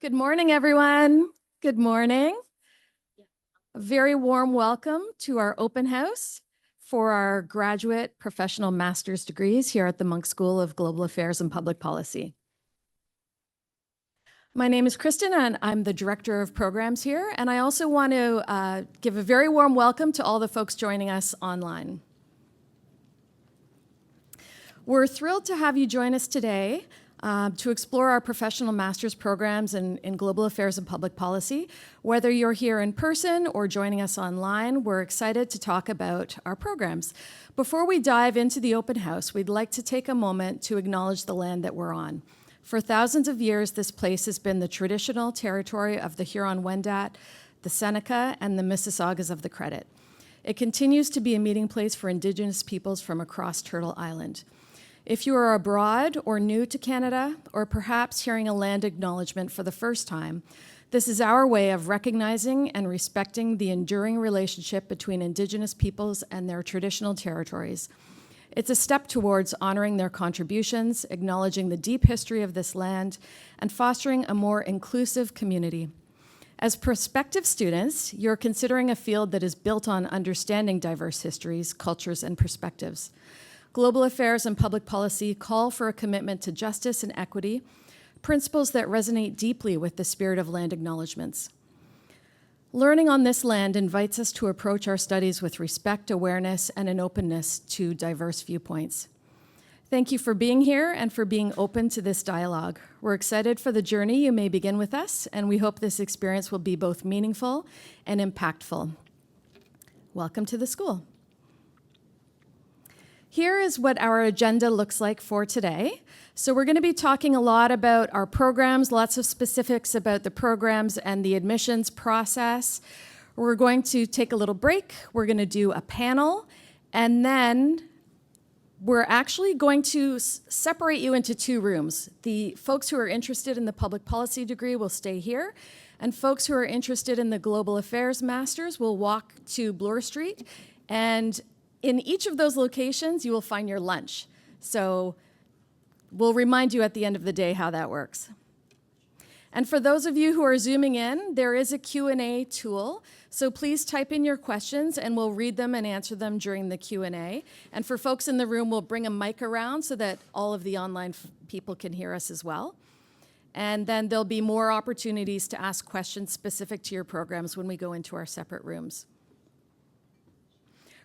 Good morning, everyone. Good morning. A very warm welcome to our open house for our graduate professional master's degrees here at the Munk School of Global Affairs and Public Policy. My name is Kristen, and I'm the Director of Programs here. And I also want to give a very warm welcome to all the folks joining us online. We're thrilled to have you join us today to explore our professional master's programs in global affairs and public policy. Whether you're here in person or joining us online, we're excited to talk about our programs. Before we dive into the open house, we'd like to take a moment to acknowledge the land that we're on. For thousands of years, this place has been the traditional territory of the Huron-Wendat, the Seneca, and the Mississaugas of the Credit. It continues to be a meeting place for Indigenous peoples from across Turtle Island. If you are abroad or new to Canada, or perhaps hearing a land acknowledgement for the first time, this is our way of recognizing and respecting the enduring relationship between Indigenous peoples and their traditional territories. It's a step towards honoring their contributions, acknowledging the deep history of this land, and fostering a more inclusive community. As prospective students, you're considering a field that is built on understanding diverse histories, cultures, and perspectives. Global affairs and public policy call for a commitment to justice and equity, principles that resonate deeply with the spirit of land acknowledgements. Learning on this land invites us to approach our studies with respect, awareness, and an openness to diverse viewpoints. Thank you for being here and for being open to this dialogue. We're excited for the journey you may begin with us, and we hope this experience will be both meaningful and impactful. Welcome to the school. Here is what our agenda looks like for today. So we're going to be talking a lot about our programs, lots of specifics about the programs and the admissions process. We're going to take a little break. We're going to do a panel, and then we're actually going to separate you into two rooms. The folks who are interested in the public policy degree will stay here, and folks who are interested in the global affairs masters will walk to Bloor Street. And in each of those locations, you will find your lunch. So we'll remind you at the end of the day how that works. And for those of you who are Zooming in, there is a Q&A tool. So please type in your questions and we'll read them and answer them during the Q&A. And for folks in the room, we'll bring a mic around so that all of the online people can hear us as well. And then there'll be more opportunities to ask questions specific to your programs when we go into our separate rooms.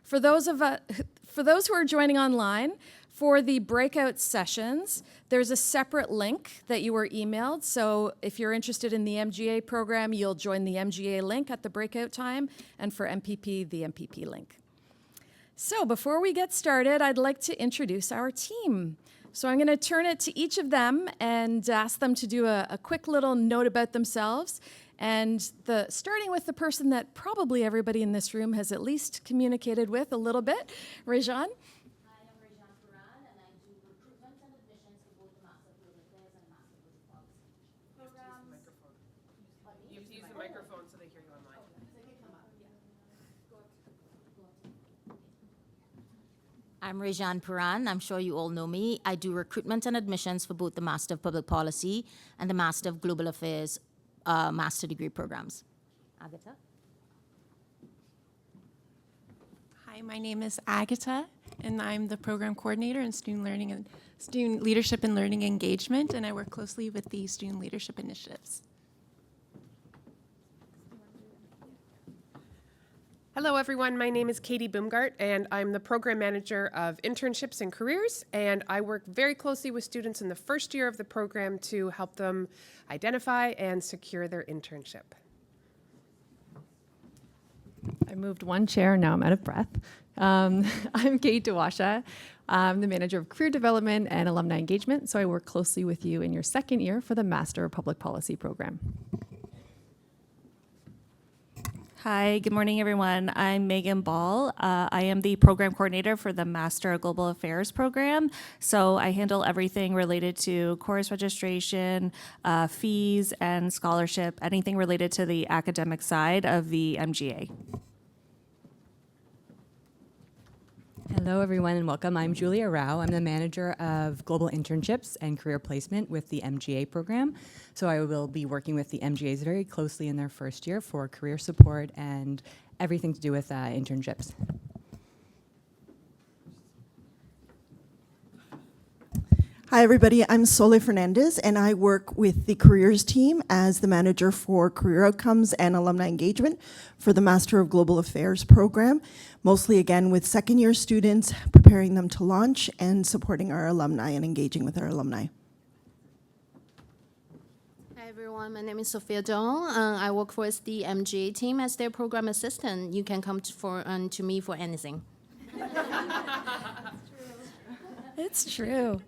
For those who are joining online, for the breakout sessions, there's a separate link that you were emailed. So if you're interested in the MGA program, you'll join the MGA link at the breakout time, and for MPP, the MPP link. So before we get started, I'd like to introduce our team. So I'm going to turn it to each of them and ask them to do a quick little note about themselves. And starting with the person that probably everybody in this room has at least communicated with a little bit, Rejan. Hi, I'm Rejan Puran, and I do recruitment and admissions for both the Master of Global Affairs and Master of Public Policy programs. You have to use the microphone so they hear you online. I'm Rejan Puran. I'm sure you all know me. I do recruitment and admissions for both the Master of Public Policy and the Master of Global Affairs master degree programs. Agatha? Hi, my name is Agatha, and I'm the program coordinator in student leadership and learning engagement, and I work closely with the student leadership initiatives. Hello, everyone. My name is Katie Boomgart, and I'm the program manager of internships and careers, and I work very closely with students in the first year of the program to help them identify and secure their internship. I moved one chair, now I'm out of breath. I'm Kate Dewasha. I'm the manager of career development and alumni engagement, so I work closely with you in your second year for the Master of Public Policy program. Hi, good morning, everyone. I'm Megan Ball. I am the program coordinator for the Master of Global Affairs program. So I handle everything related to course registration, fees, and scholarship, anything related to the academic side of the MGA. Hello, everyone, and welcome. I'm Julia Rao. I'm the manager of global internships and career placement with the MGA program. So I will be working with the MGAs very closely in their first year for career support and everything to do with internships. Hi, everybody. I'm Sole Fernandez, and I work with the careers team as the manager for career outcomes and alumni engagement for the Master of Global Affairs program, mostly again with second year students, preparing them to launch and supporting our alumni and engaging with our alumni. Hi everyone, my name is Sophia Dong. I work for the MGA team as their program assistant. You can come to me for anything. It's true.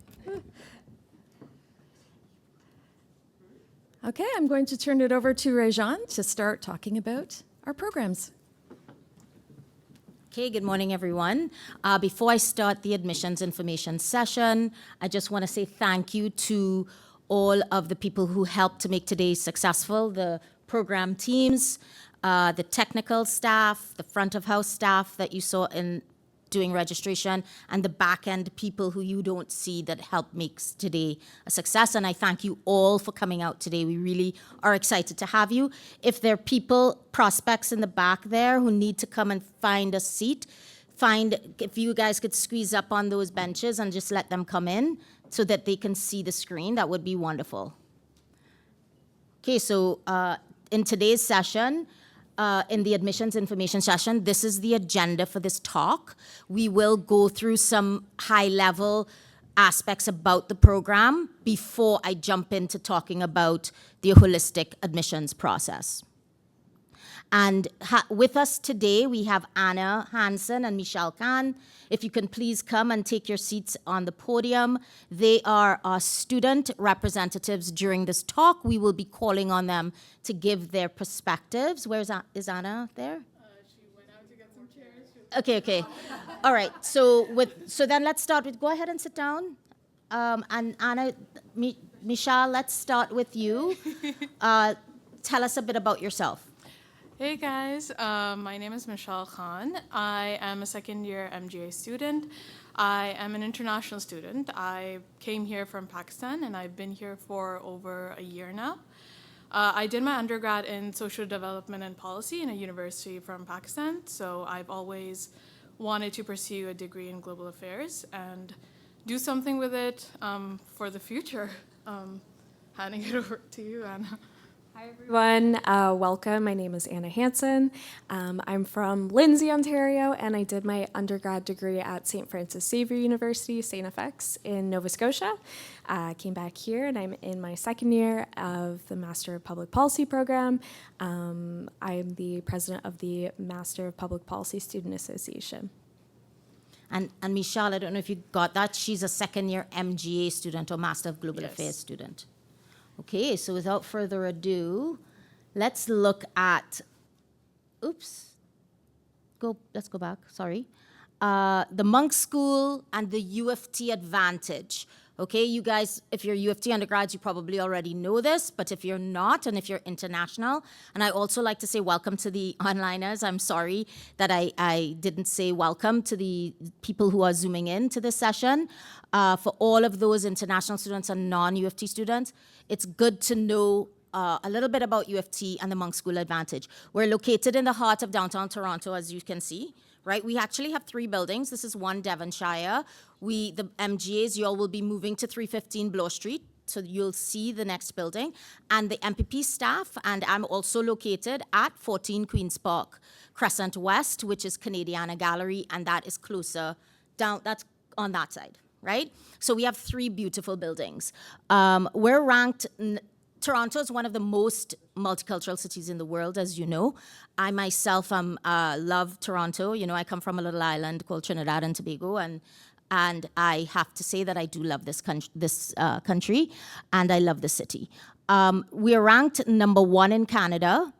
Okay, I'm going to turn it over to Rejan to start talking about our programs. Okay, good morning, everyone. Before I start the admissions information session, I just want to say thank you to all of the people who helped to make today successful, the program teams, the technical staff, the front of house staff that you saw in doing registration, and the back-end people who you don't see that help makes today a success. And I thank you all for coming out today. We really are excited to have you. If there are people, prospects in the back there who need to come and find a seat, if you guys could squeeze up on those benches and just let them come in so that they can see the screen, that would be wonderful. Okay, so in today's session, in the admissions information session, this is the agenda for this talk. We will go through some high-level aspects about the program before I jump into talking about the holistic admissions process. And with us today, we have Anna Hansen and Michelle Khan. If you can please come and take your seats on the podium. They are our student representatives during this talk. We will be calling on them to give their perspectives. Is Anna there? She went out to get some chairs. Okay. All right. So then let's start with, go ahead and sit down. And Anna, Michelle, let's start with you. Tell us a bit about yourself. Hey guys, my name is Michelle Khan. I am a second year MGA student. I am an international student. I came here from Pakistan and I've been here for over a year now. I did my undergrad in social development and policy in a university from Pakistan, so I've always wanted to pursue a degree in global affairs and do something with it for the future. Handing it over to you, Anna. Hi everyone, welcome. My name is Anna Hansen. I'm from Lindsay, Ontario, and I did my undergrad degree at St. Francis Xavier University, St. FX in Nova Scotia. I came back here and I'm in my second year of the Master of Public Policy program. I'm the president of the Master of Public Policy Student Association. And Michelle, I don't know if you got that, she's a second year MGA student or Master of Global Affairs student. Okay, so without further ado, let's look at, let's go back, sorry. The Monk School and the U of T Advantage. Okay, you guys, if you're U of T undergrads, you probably already know this, but if you're not, and if you're international, and I also like to say welcome to the onliners. I'm sorry that I didn't say welcome to the people who are zooming in to this session. For all of those international students and non-U of T students, it's good to know a little bit about U of T and the Monk School Advantage. We're located in the heart of downtown Toronto, as you can see. Right, we actually have 3 buildings. This is 1 Devonshire. The MGAs, you all will be moving to 315 Bloor Street, so you'll see the next building. And the MPP staff, and I'm also located at 14 Queen's Park Crescent West, which is Canadiana Gallery, and that is closer down, that's on that side, right? So we have 3 beautiful buildings. We're ranked, Toronto is one of the most multicultural cities in the world, as you know. I myself love Toronto. You know, I come from a little island called Trinidad and Tobago, and I have to say that I do love this country, and I love the city. We are ranked number 1 in Canada,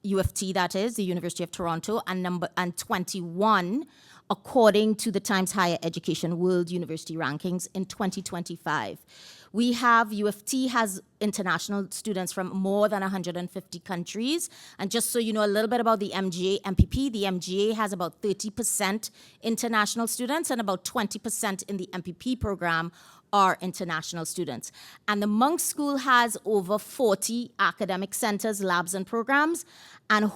U of T, that is, the University of Toronto, and 21 according to the Times Higher Education World University Rankings in 2025. U of T has international students from more than 150 countries. And just so you know a little bit about the MGA, MPP, the MGA has about 30% international students, and about 20% in the MPP program are international students. And the Monk School has over 40 academic centers, labs, and programs, and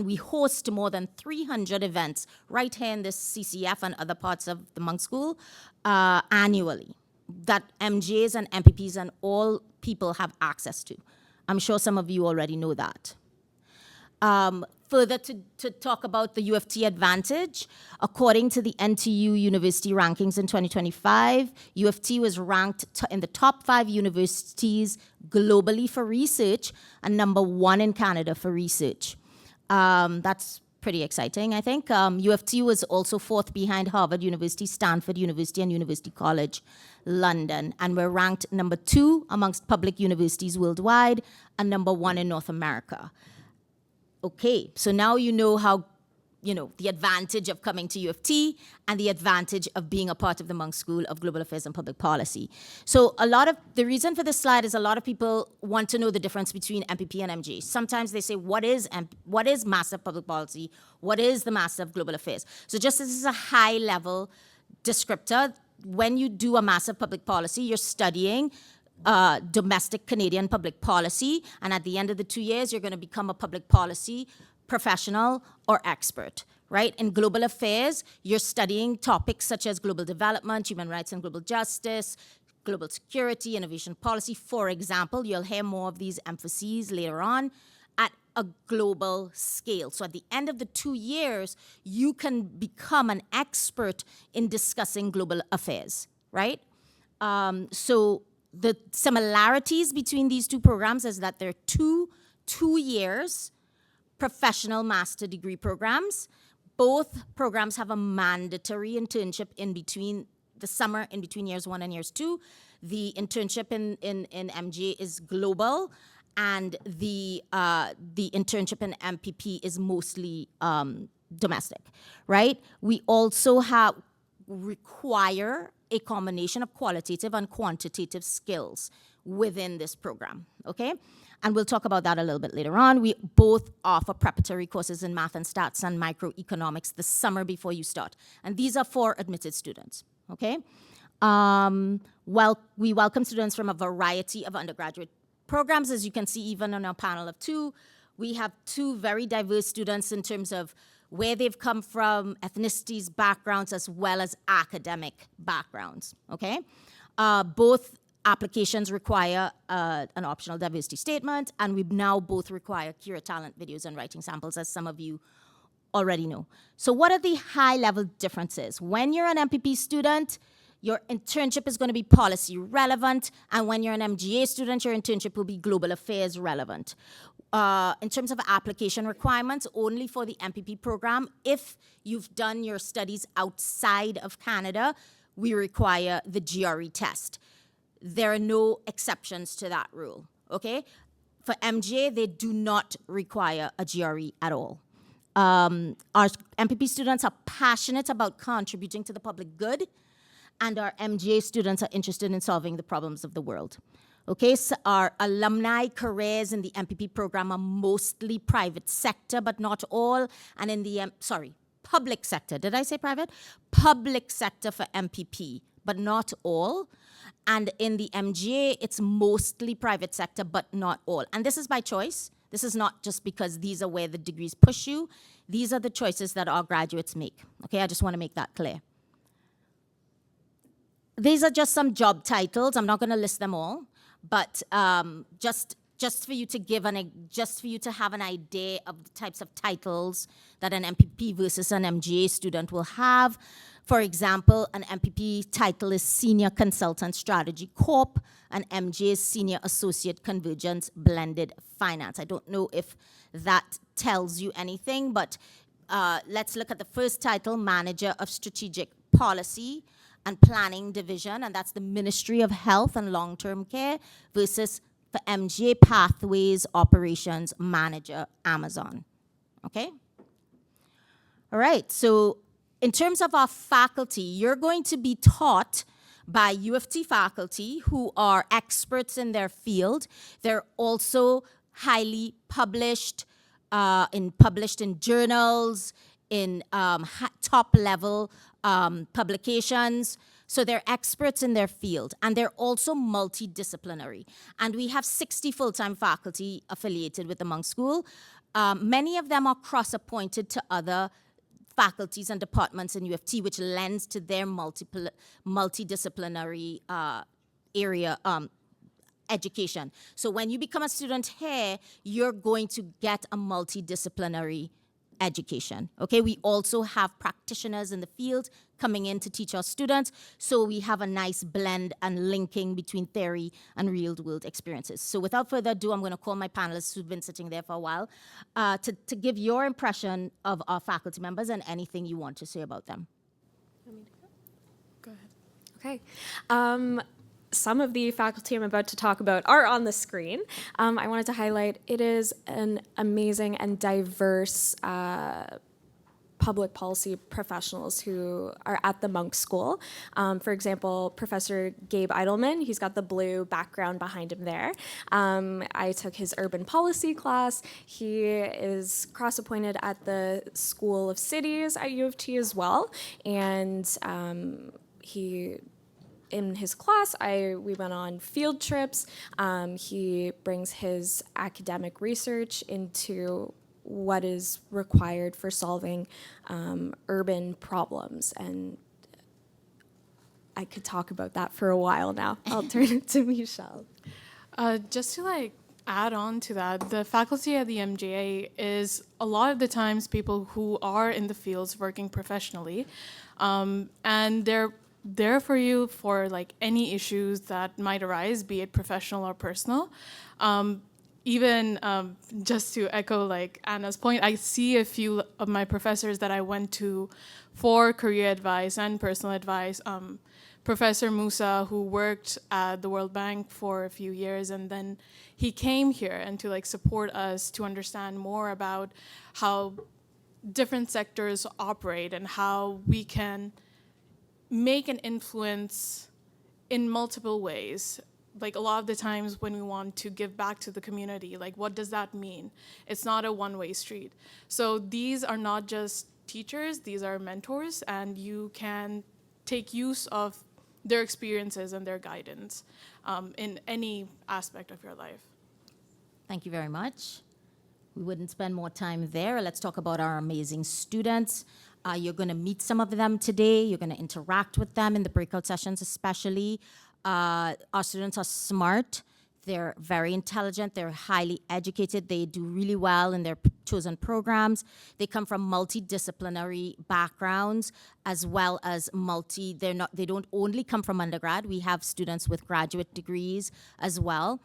we host more than 300 events right here in this CCF and other parts of the Monk School annually that MJs and MPPs and all people have access to. I'm sure some of you already know that. Further to talk about the U of T advantage, according to the NTU University rankings in 2025, U of T was ranked in the top 5 universities globally for research and number 1 in Canada for research. That's pretty exciting, I think. U of T was also 4th behind Harvard University, Stanford University, and University College London, and we're ranked number 2 amongst public universities worldwide and number 1 in North America. Okay, so now you know how, the advantage of coming to U of T and the advantage of being a part of the Monk School of Global Affairs and Public Policy. So the reason for this slide is a lot of people want to know the difference between MPP and MG. Sometimes they say, what is Master of Public Policy? What is the Master of Global Affairs? So just as this is a high level descriptor, when you do a Master of Public Policy, you're studying domestic Canadian public policy, and at the end of the 2 years, you're going to become a public policy professional or expert, right? In global affairs, you're studying topics such as global development, human rights and global justice, global security, innovation policy. For example, you'll hear more of these emphases later on at a global scale. So at the end of the 2 years, you can become an expert in discussing global affairs, right? So the similarities between these two programs is that they're two years professional master degree programs. Both programs have a mandatory internship in between the summer, in between years 1 and years 2. The internship in MGA is global, and the internship in MPP is mostly domestic, right? We also require a combination of qualitative and quantitative skills within this program, okay? And we'll talk about that a little bit later on. We both offer preparatory courses in math and stats and microeconomics the summer before you start. And these are for admitted students, okay? We welcome students from a variety of undergraduate programs. As you can see, even on our panel of 2, we have 2 very diverse students in terms of where they've come from, ethnicities, backgrounds, as well as academic backgrounds, okay? Both applications require an optional diversity statement, and we now both require Career Talent videos and writing samples, as some of you already know. So what are the high-level differences? When you're an MPP student, your internship is going to be policy relevant, and when you're an MGA student, your internship will be global affairs relevant. In terms of application requirements, only for the MPP program, if you've done your studies outside of Canada, we require the GRE test. There are no exceptions to that rule, okay? For MGA, they do not require a GRE at all. Our MPP students are passionate about contributing to the public good, and our MGA students are interested in solving the problems of the world. Okay, so our alumni careers in the MPP program are mostly private sector, but not all, and in the, public sector. Did I say private? Public sector for MPP, but not all. And in the MGA, it's mostly private sector, but not all. And this is by choice. This is not just because these are where the degrees push you. These are the choices that our graduates make. Okay, I just want to make that clear. These are just some job titles. I'm not going to list them all. But just for you to have an idea of the types of titles that an MPP versus an MGA student will have. For example, an MPP title is Senior Consultant Strategy Corp, and MGA is Senior Associate Convergence Blended Finance. I don't know if that tells you anything, but let's look at the first title, Manager of Strategic Policy and Planning Division, and that's the Ministry of Health and Long-Term Care, versus for MGA Pathways Operations Manager, Amazon. Okay? All right, so in terms of our faculty, you're going to be taught by U of T faculty who are experts in their field. They're also highly published, published in journals, in top level publications. So they're experts in their field, and they're also multidisciplinary. And we have 60 full-time faculty affiliated with the Monk School. Many of them are cross-appointed to other faculties and departments in U of T, which lends to their multidisciplinary area education. So when you become a student here, you're going to get a multidisciplinary education. Okay, we also have practitioners in the field coming in to teach our students, so we have a nice blend and linking between theory and real-world experiences. So without further ado, I'm going to call my panelists who've been sitting there for a while to give your impression of our faculty members and anything you want to say about them. Go ahead. Okay. Some of the faculty I'm about to talk about are on the screen. I wanted to highlight it is an amazing and diverse public policy professionals who are at the Monk School. For example, Professor Gabe Eidelman, he's got the blue background behind him there. I took his urban policy class. He is cross-appointed at the School of Cities at U of T as well. And in his class, we went on field trips. He brings his academic research into what is required for solving urban problems. And I could talk about that for a while now. I'll turn it to Michelle. Just to add on to that, the faculty at the MGA is a lot of the times people who are in the fields working professionally, and they're there for you for any issues that might arise, be it professional or personal. Even just to echo Anna's point, I see a few of my professors that I went to for career advice and personal advice. Professor Musa, who worked at the World Bank for a few years, and then he came here and to support us to understand more about how different sectors operate and how we can make an influence in multiple ways. A lot of the times when we want to give back to the community, what does that mean? It's not a one-way street. So these are not just teachers, these are mentors, and you can take use of their experiences and their guidance in any aspect of your life. Thank you very much. We wouldn't spend more time there. Let's talk about our amazing students. You're going to meet some of them today. You're going to interact with them in the breakout sessions especially. Our students are smart. They're very intelligent. They're highly educated. They do really well in their chosen programs. They come from multidisciplinary backgrounds as well as they don't only come from undergrad. We have students with graduate degrees as well,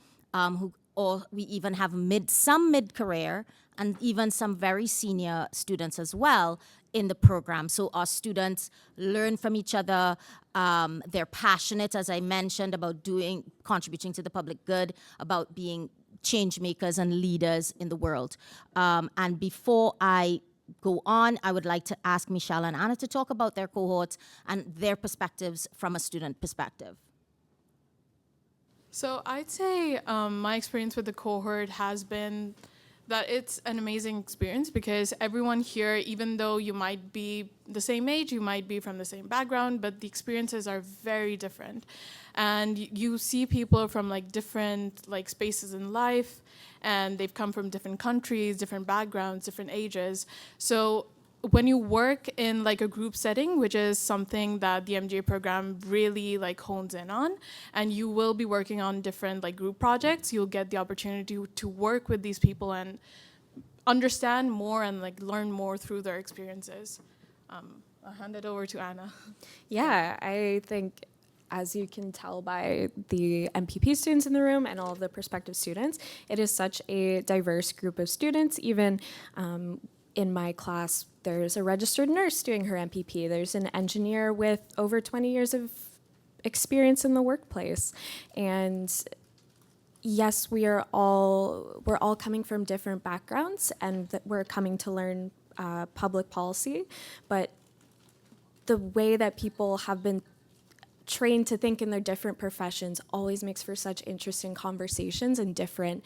we even have some mid-career and even some very senior students as well in the program. So our students learn from each other. They're passionate, as I mentioned, about contributing to the public good, about being change makers and leaders in the world. And before I go on, I would like to ask Michelle and Anna to talk about their cohorts and their perspectives from a student perspective. So I'd say my experience with the cohort has been that it's an amazing experience because everyone here, even though you might be the same age, you might be from the same background, but the experiences are very different. And you see people from different spaces in life, and they've come from different countries, different backgrounds, different ages. So when you work in a group setting, which is something that the MGA program really hones in on, and you will be working on different group projects, you'll get the opportunity to work with these people and understand more and learn more through their experiences. I'll hand it over to Anna. Yeah, I think as you can tell by the MPP students in the room and all of the prospective students, it is such a diverse group of students. Even in my class, there's a registered nurse doing her MPP. There's an engineer with over 20 years of experience in the workplace. And yes, we're all coming from different backgrounds, and that we're coming to learn public policy. But the way that people have been trained to think in their different professions always makes for such interesting conversations and different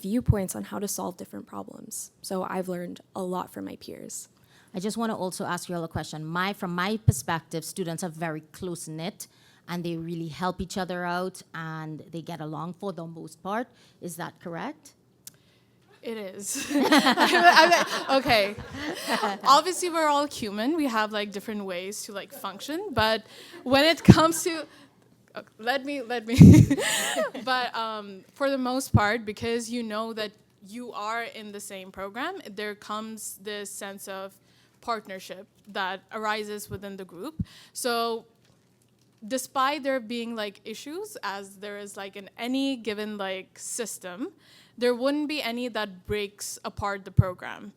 viewpoints on how to solve different problems. So I've learned a lot from my peers. I just want to also ask you all a question. From my perspective, students are very close-knit, and they really help each other out, and they get along for the most part. Is that correct? It is. Okay. Obviously, we're all human. We have like different ways to like function. But when it comes to, let me. But for the most part, because you know that you are in the same program, there comes this sense of partnership that arises within the group. So despite there being like issues, as there is like in any given like system, there wouldn't be any that breaks apart the program.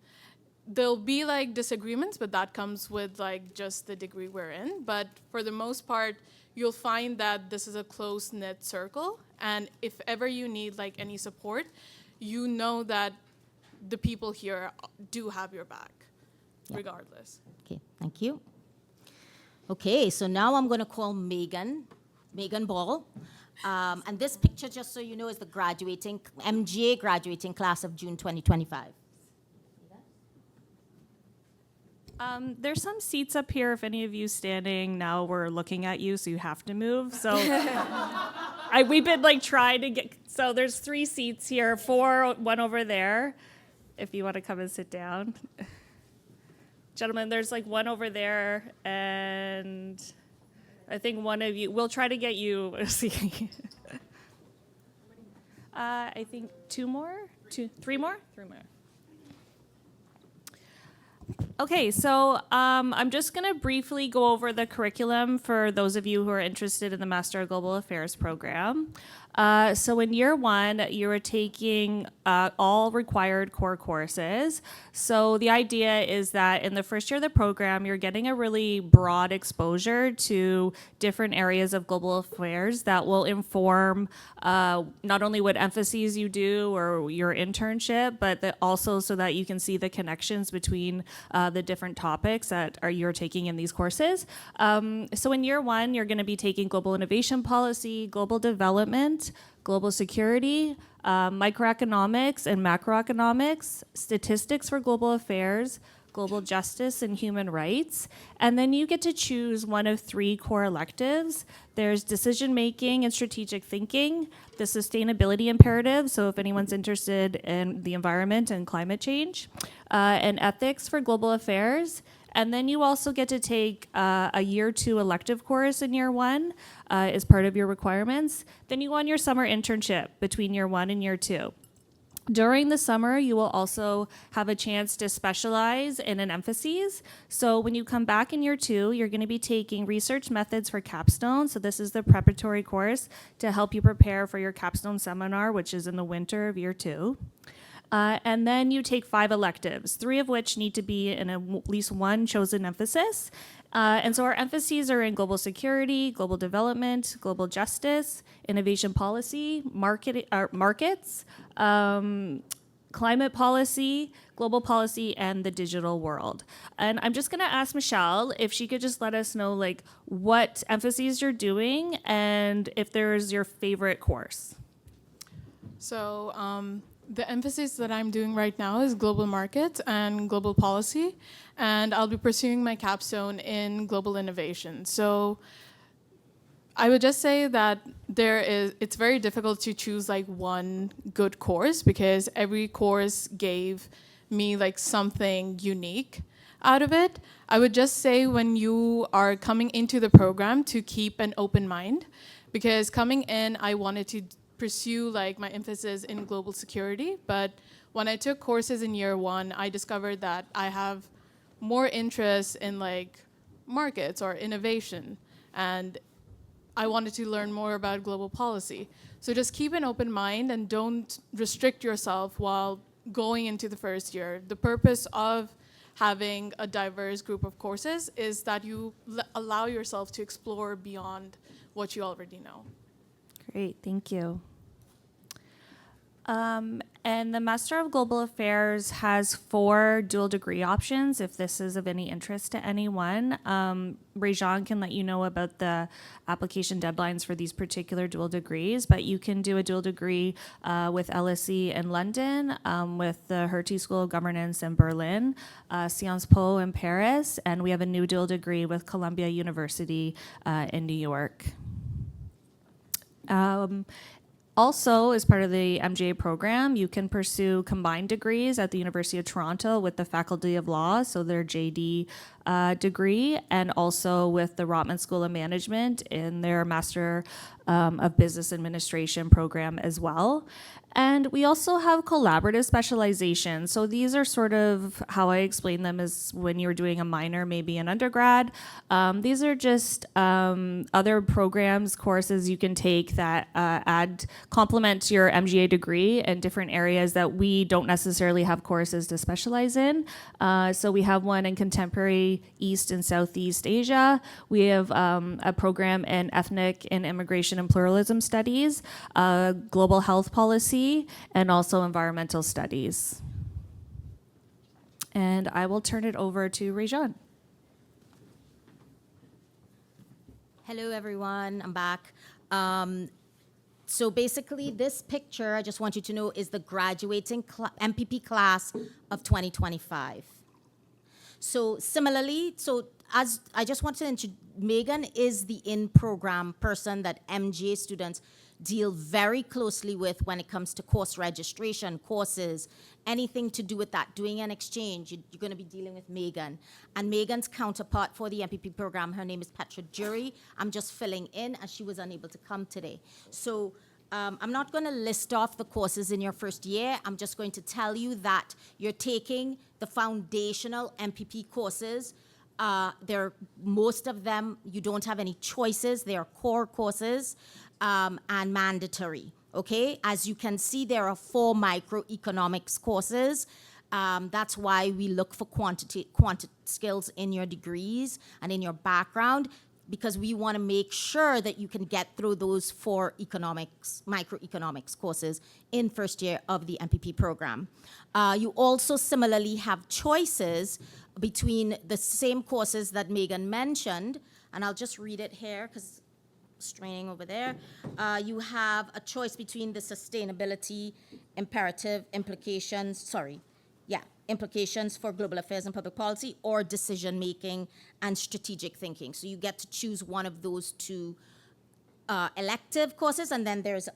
There'll be like disagreements, but that comes with like just the degree we're in. But for the most part, you'll find that this is a close-knit circle. And if ever you need like any support, you know that the people here do have your back, regardless. Okay, thank you. Okay, so now I'm going to call Megan Ball. And this picture, just so you know, is the MGA graduating class of June 2025. There's some seats up here. If any of you standing now, we're looking at you, so you have to move. So we've been like trying to get. So there's 3 seats here, 4, 1 over there. If you want to come and sit down, gentlemen, there's like 1 over there, and I think one of you. We'll try to get you. I think 3 more. Okay, so I'm just going to briefly go over the curriculum for those of you who are interested in the Master of Global Affairs program. So in year 1, you are taking all required core courses. So the idea is that in the first year of the program, you're getting a really broad exposure to different areas of global affairs that will inform not only what emphases you do or your internship, but also so that you can see the connections between the different topics that you're taking in these courses. So in year 1, you're going to be taking global innovation policy, global development, global security, microeconomics and macroeconomics, statistics for global affairs, global justice and human rights. And then you get to choose one of 3 core electives. There's decision making and strategic thinking, the sustainability imperative, so if anyone's interested in the environment and climate change, and ethics for global affairs. And then you also get to take a year 2 elective course in year 1 as part of your requirements. Then you go on your summer internship between year 1 and year 2. During the summer, you will also have a chance to specialize in an emphases. So when you come back in year 2, you're going to be taking research methods for capstone. So this is the preparatory course to help you prepare for your capstone seminar, which is in the winter of year 2. And then you take 5 electives, 3 of which need to be in at least 1 chosen emphasis. And so our emphases are in global security, global development, global justice, innovation policy, markets, climate policy, global policy, and the digital world. And I'm just going to ask Michelle if she could just let us know like what emphases you're doing and if there's your favorite course. So the emphasis that I'm doing right now is global markets and global policy, and I'll be pursuing my capstone in global innovation. So I would just say that it's very difficult to choose like one good course because every course gave me like something unique out of it. I would just say when you are coming into the program to keep an open mind, because coming in, I wanted to pursue like my emphasis in global security, but when I took courses in year 1, I discovered that I have more interest in like markets or innovation, and I wanted to learn more about global policy. So just keep an open mind and don't restrict yourself while going into the first year. The purpose of having a diverse group of courses is that you allow yourself to explore beyond what you already know. Great, thank you. And the Master of Global Affairs has 4 dual degree options if this is of any interest to anyone. Rajan can let you know about the application deadlines for these particular dual degrees, but you can do a dual degree with LSE in London, with the Hertie School of Governance in Berlin, Sciences Po in Paris, and we have a new dual degree with Columbia University in New York. Also, as part of the MGA program, you can pursue combined degrees at the University of Toronto with the Faculty of Law, so their JD degree, and also with the Rotman School of Management in their Master of Business Administration program as well. And we also have collaborative specialization. So these are sort of how I explain them as when you're doing a minor, maybe an undergrad. These are just other programs, courses you can take that complement your MGA degree in different areas that we don't necessarily have courses to specialize in. So we have one in contemporary East and Southeast Asia. We have a program in ethnic and immigration and pluralism studies, global health policy, and also environmental studies. And I will turn it over to Rajan. Hello, everyone. I'm back. So basically, this picture, I just want you to know, is the graduating MPP class of 2025. So similarly, as I just wanted to introduce, Megan is the in-program person that MGA students deal very closely with when it comes to course registration, courses, anything to do with that, doing an exchange. You're going to be dealing with Megan. And Megan's counterpart for the MPP program, her name is Petra Jury. I'm just filling in as she was unable to come today. So I'm not going to list off the courses in your first year. I'm just going to tell you that you're taking the foundational MPP courses. Most of them, you don't have any choices. They are core courses and mandatory, okay? As you can see, there are 4 microeconomics courses. That's why we look for quantity skills in your degrees and in your background, because we want to make sure that you can get through those 4 microeconomics courses in first year of the MPP program. You also similarly have choices between the same courses that Megan mentioned, and I'll just read it here because straining over there. You have a choice between the sustainability imperative implications for global affairs and public policy, or decision making and strategic thinking. So you get to choose one of those 2 elective courses, and then there's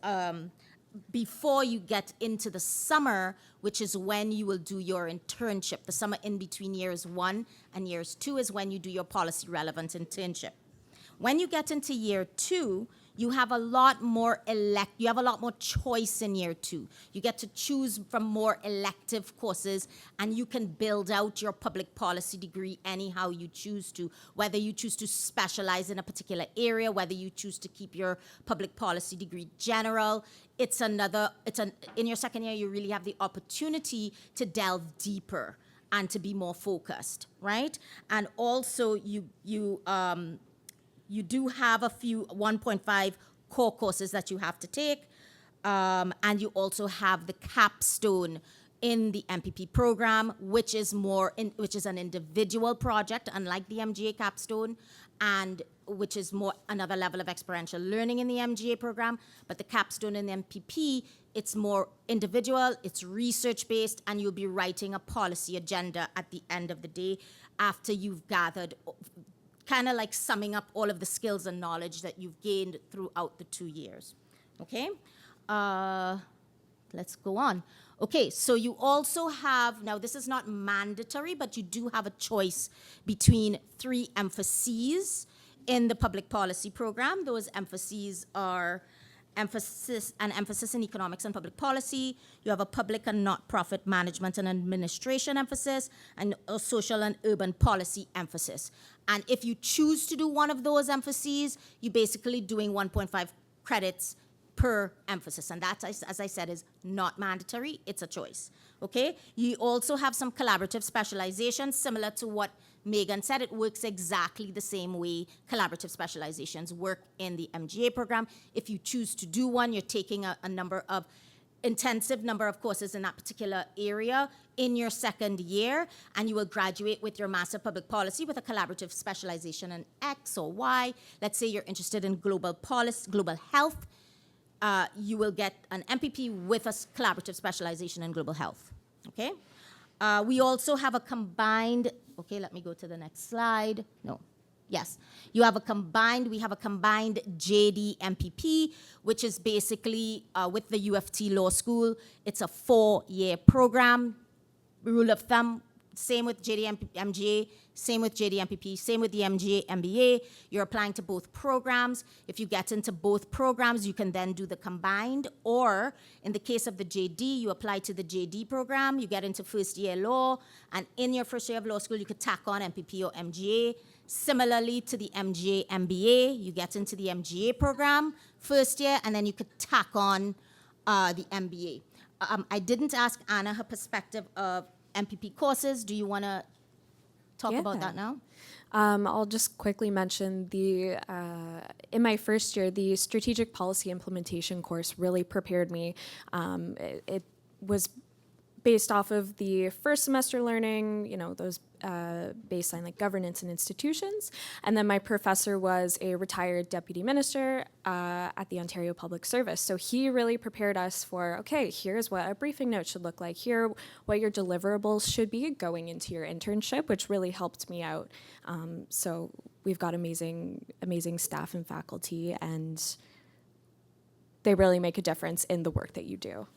before you get into the summer, which is when you will do your internship. The summer in between years 1 and years 2 is when you do your policy relevant internship. When you get into year 2, you have a lot more choice in year 2. You get to choose from more elective courses, and you can build out your public policy degree anyhow you choose to, whether you choose to specialize in a particular area, whether you choose to keep your public policy degree general. In your second year, you really have the opportunity to delve deeper and to be more focused, right? And also you do have a few 1.5 core courses that you have to take, and you also have the capstone in the MPP program, which is an individual project, unlike the MGA capstone, and which is more another level of experiential learning in the MGA program. But the capstone in the MPP, it's more individual, it's research-based, and you'll be writing a policy agenda at the end of the day after you've gathered, kind of like summing up all of the skills and knowledge that you've gained throughout the 2 years, okay? Let's go on. Okay, so you also have, now this is not mandatory, but you do have a choice between 3 emphases in the public policy program. Those emphases are an emphasis in economics and public policy. You have a public and not-profit management and administration emphasis, and a social and urban policy emphasis. And if you choose to do one of those emphases, you're basically doing 1.5 credits per emphasis. And that, as I said, is not mandatory. It's a choice, okay? You also have some collaborative specializations, similar to what Megan said. It works exactly the same way collaborative specializations work in the MGA program. If you choose to do one, you're taking a number of intensive number of courses in that particular area in your second year, and you will graduate with your Master of Public Policy with a collaborative specialization in X or Y. Let's say you're interested in global policy, global health. You will get an MPP with a collaborative specialization in global health. Okay? We also have a combined, okay, let me go to the next slide. No. Yes, we have a combined JD MPP, which is basically with the UFT Law School. It's a 4-year program. Rule of thumb, same with JD MGA, same with JD MPP, same with the MGA MBA. You're applying to both programs. If you get into both programs, you can then do the combined, or in the case of the JD, you apply to the JD program, you get into first year law, and in your first year of law school, you could tack on MPP or MGA. Similarly to the MGA MBA, you get into the MGA program first year, and then you could tack on the MBA. I didn't ask Anna her perspective of MPP courses. Do you want to talk about that now? I'll just quickly mention in my first year, the strategic policy implementation course really prepared me. It was based off of the first semester learning, those baseline like governance and institutions. And then my professor was a retired deputy minister at the Ontario Public Service. So he really prepared us for, okay, here's what a briefing note should look like, here what your deliverables should be going into your internship, which really helped me out. So we've got amazing staff and faculty, and they really make a difference in the work that you do.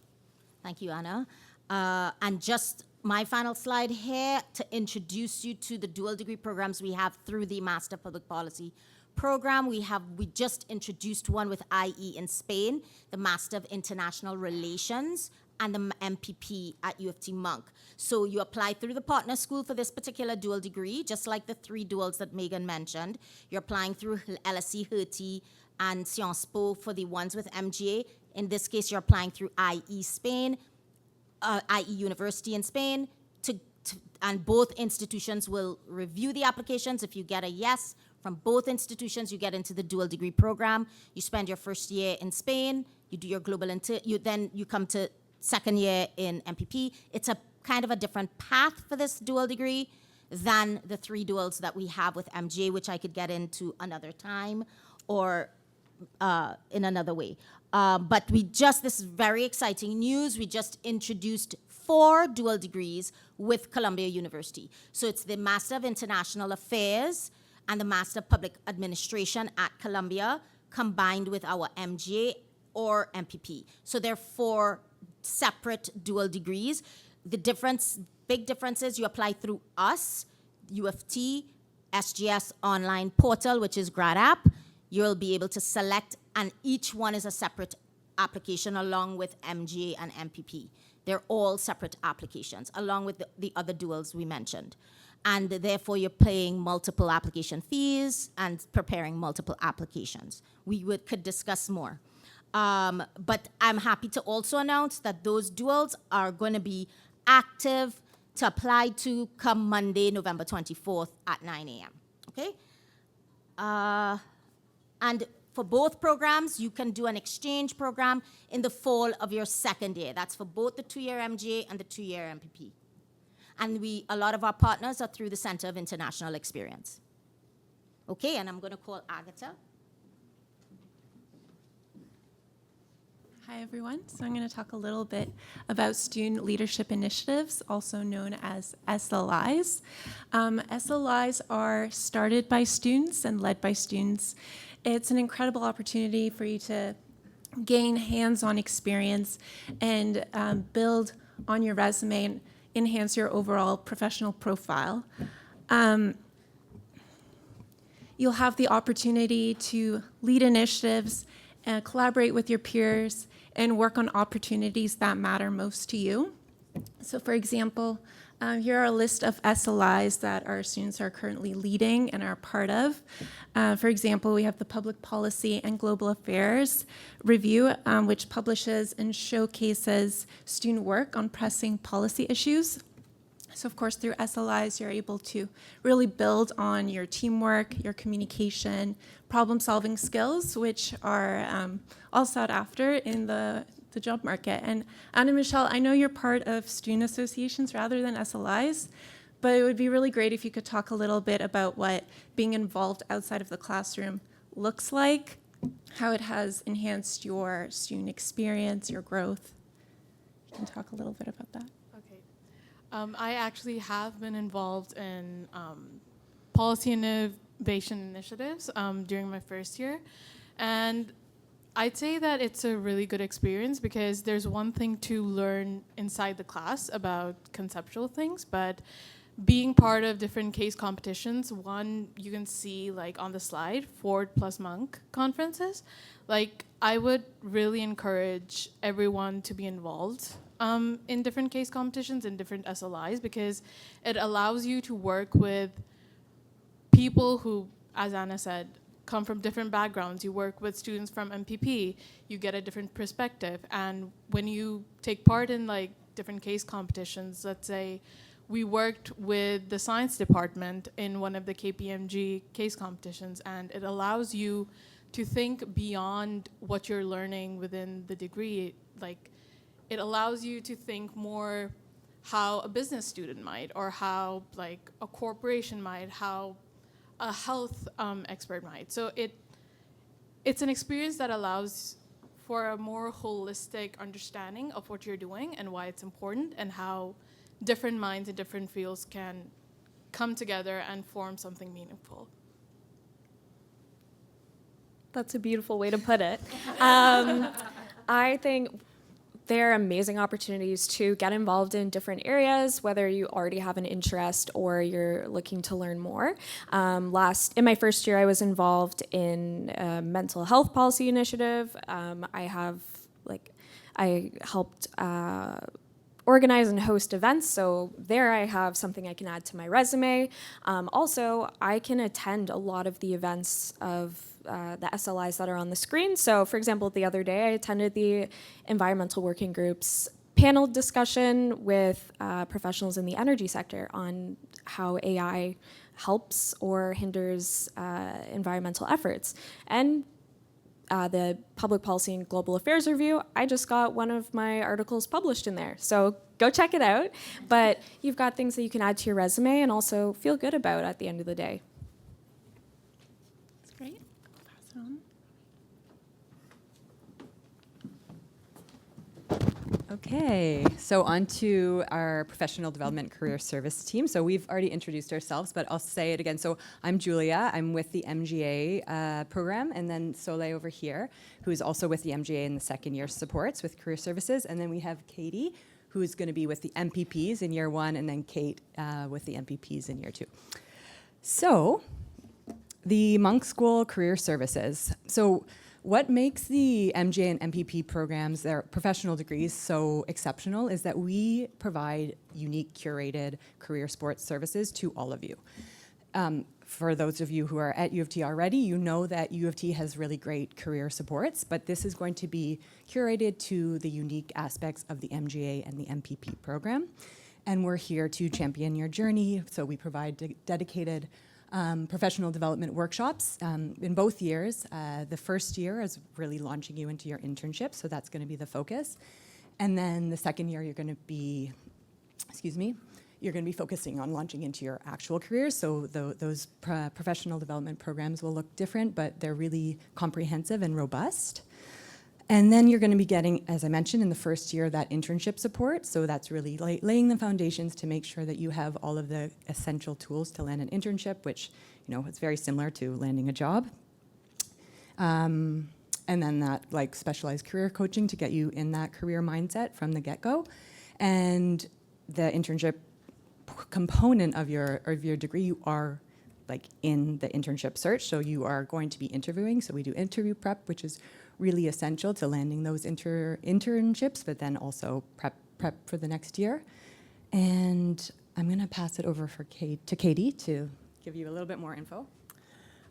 Thank you, Anna. And just my final slide here to introduce you to the dual degree programs we have through the Master of Public Policy program. We just introduced one with IE in Spain, the Master of International Relations, and the MPP at UFT Monk. So you apply through the partner school for this particular dual degree, just like the 3 duals that Megan mentioned. You're applying through LSE, Hertie, and Sciences Po for the ones with MGA. In this case, you're applying through IE Spain, IE University in Spain, and both institutions will review the applications. If you get a yes from both institutions, you get into the dual degree program. You spend your first year in Spain, you do your global, then you come to second year in MPP. It's a kind of a different path for this dual degree than the 3 duals that we have with MGA, which I could get into another time or in another way. But this is very exciting news. We just introduced 4 dual degrees with Columbia University. So it's the Master of International Affairs and the Master of Public Administration at Columbia combined with our MGA or MPP. So they're 4 separate dual degrees. The big difference is you apply through us, UFT, SGS online portal, which is Grad App. You'll be able to select, and each one is a separate application along with MGA and MPP. They're all separate applications, along with the other duals we mentioned. And therefore, you're paying multiple application fees and preparing multiple applications. We could discuss more. But I'm happy to also announce that those duals are going to be active to apply to come Monday, November 24th at 9 a.m. Okay? And for both programs, you can do an exchange program in the fall of your second year. That's for both the 2-year MGA and the 2-year MPP. And a lot of our partners are through the Center of International Experience. Okay, and I'm going to call Agatha. Hi, everyone. So I'm going to talk a little bit about student leadership initiatives, also known as SLIs. SLIs are started by students and led by students. It's an incredible opportunity for you to gain hands-on experience and build on your resume and enhance your overall professional profile. You'll have the opportunity to lead initiatives, collaborate with your peers, and work on opportunities that matter most to you. So for example, here are a list of SLIs that our students are currently leading and are part of. For example, we have the Public Policy and Global Affairs Review, which publishes and showcases student work on pressing policy issues. So of course, through SLIs, you're able to really build on your teamwork, your communication, problem-solving skills, which are all sought after in the the job market. And Anna Michelle, I know you're part of student associations rather than SLIs, but it would be really great if you could talk a little bit about what being involved outside of the classroom looks like, how it has enhanced your student experience, your growth. You can talk a little bit about that. Okay. I actually have been involved in policy innovation initiatives during my first year. And I'd say that it's a really good experience because there's one thing to learn inside the class about conceptual things, but being part of different case competitions, one you can see like on the slide, Ford plus Monk conferences. Like I would really encourage everyone to be involved in different case competitions and different SLIs because it allows you to work with people who, as Anna said, come from different backgrounds. You work with students from MPP, you get a different perspective. And when you take part in like different case competitions, let's say we worked with the science department in one of the KPMG case competitions, and it allows you to think beyond what you're learning within the degree. Like, it allows you to think more how a business student might, or how like a corporation might, how a health expert might. So it's an experience that allows for a more holistic understanding of what you're doing and why it's important and how different minds in different fields can come together and form something meaningful. That's a beautiful way to put it. I think there are amazing opportunities to get involved in different areas, whether you already have an interest or you're looking to learn more. In my first year, I was involved in a mental health policy initiative. I helped organize and host events, so there I have something I can add to my resume. Also, I can attend a lot of the events of the SLIs that are on the screen. So, for example, the other day I attended the Environmental Working Group's panel discussion with professionals in the energy sector on how AI helps or hinders environmental efforts. And the Public Policy and Global Affairs Review, I just got one of my articles published in there. So go check it out. But you've got things that you can add to your resume and also feel good about at the end of the day. That's great. I'll pass it on. Okay, so on to our professional development career service team. So we've already introduced ourselves, but I'll say it again. So I'm Julia, I'm with the MGA program, and then Soleil over here, who is also with the MGA in the second year supports with career services. And then we have Katie, who is going to be with the MPPs in year one, and then Kate with the MPPs in year two. So the Monk School Career Services. So what makes the MGA and MPP programs, their professional degrees, so exceptional is that we provide unique curated career sports services to all of you. For those of you who are at U of T already, you know that U of T has really great career supports, but this is going to be curated to the unique aspects of the MGA and the MPP program. And we're here to champion your journey, so we provide dedicated professional development workshops in both years. The first year is really launching you into your internship, so that's going to be the focus. And then the second year, you're going to be, you're going to be focusing on launching into your actual careers. So those professional development programs will look different, but they're really comprehensive and robust. And then you're going to be getting, as I mentioned, in the first year, that internship support. So that's really laying the foundations to make sure that you have all of the essential tools to land an internship, which, it's very similar to landing a job. And then that specialized career coaching to get you in that career mindset from the get-go. And the internship component of your degree, you are in the internship search. So you are going to be interviewing. So we do interview prep, which is really essential to landing those internships, but then also prep for the next year. And I'm going to pass it over to Katie to give you a little bit more info.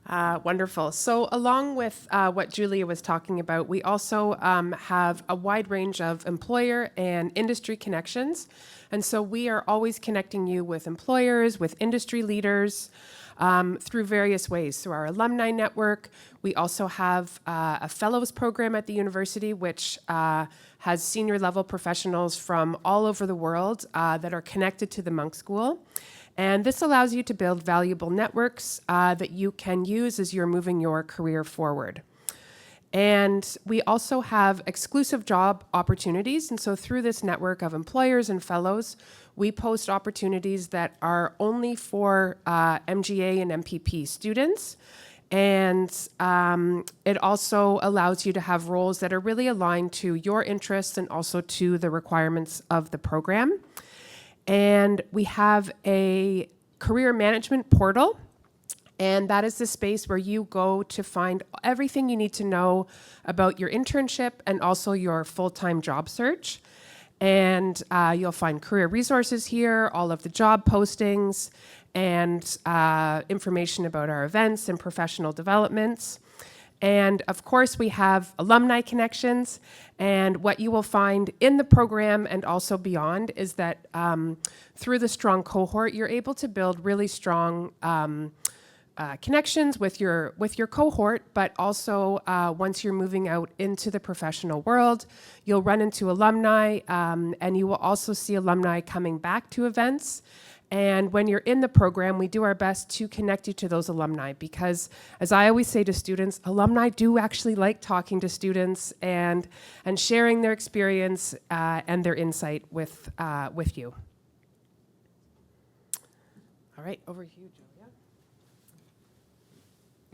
Wonderful. So along with what Julia was talking about, we also have a wide range of employer and industry connections. And so we are always connecting you with employers, with industry leaders, through various ways. Through our alumni network, we also have a fellows program at the university, which has senior level professionals from all over the world that are connected to the Monk School. And this allows you to build valuable networks that you can use as you're moving your career forward. And we also have exclusive job opportunities. And so through this network of employers and fellows, we post opportunities that are only for MGA and MPP students. And it also allows you to have roles that are really aligned to your interests and also to the requirements of the program. And we have a career management portal. And that is the space where you go to find everything you need to know about your internship and also your full-time job search. And you'll find career resources here, all of the job postings, and information about our events and professional developments. And of course, we have alumni connections. And what you will find in the program and also beyond is that through the strong cohort, you're able to build really strong connections with your cohort, but also once you're moving out into the professional world, you'll run into alumni, and you will also see alumni coming back to events. And when you're in the program, we do our best to connect you to those alumni because, as I always say to students, alumni do actually like talking to students and sharing their experience and their insight with you. All right, over to you, Julia.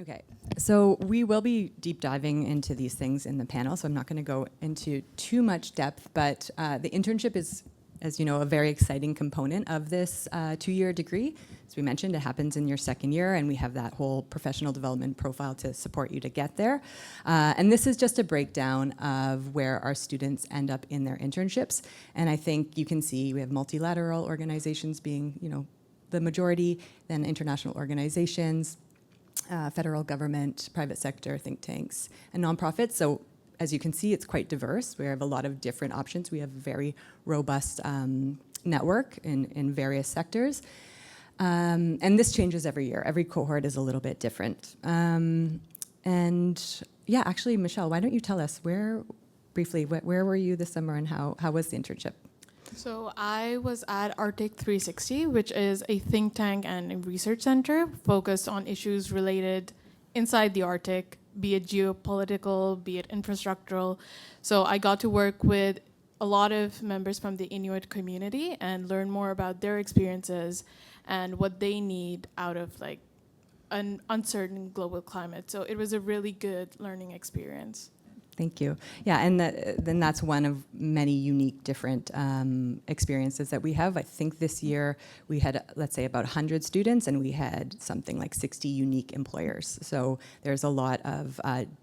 Okay, so we will be deep diving into these things in the panel, so I'm not going to go into too much depth, but the internship is, as you know, a very exciting component of this two-year degree. As we mentioned, it happens in your second year, and we have that whole professional development profile to support you to get there. And this is just a breakdown of where our students end up in their internships. And I think you can see we have multilateral organizations being, the majority, then international organizations, federal government, private sector, think tanks, and nonprofits. So as you can see, it's quite diverse. We have a lot of different options. We have a very robust network in various sectors. And this changes every year. Every cohort is a little bit different. And yeah, actually, Michelle, why don't you tell us where were you this summer and how was the internship? So I was at Arctic 360, which is a think tank and a research center focused on issues related inside the Arctic, be it geopolitical, be it infrastructural. So I got to work with a lot of members from the Inuit community and learn more about their experiences and what they need out of like an uncertain global climate. So it was a really good learning experience. Thank you. Yeah, and then that's one of many unique different experiences that we have. I think this year we had, let's say, about 100 students, and we had something like 60 unique employers. So there's a lot of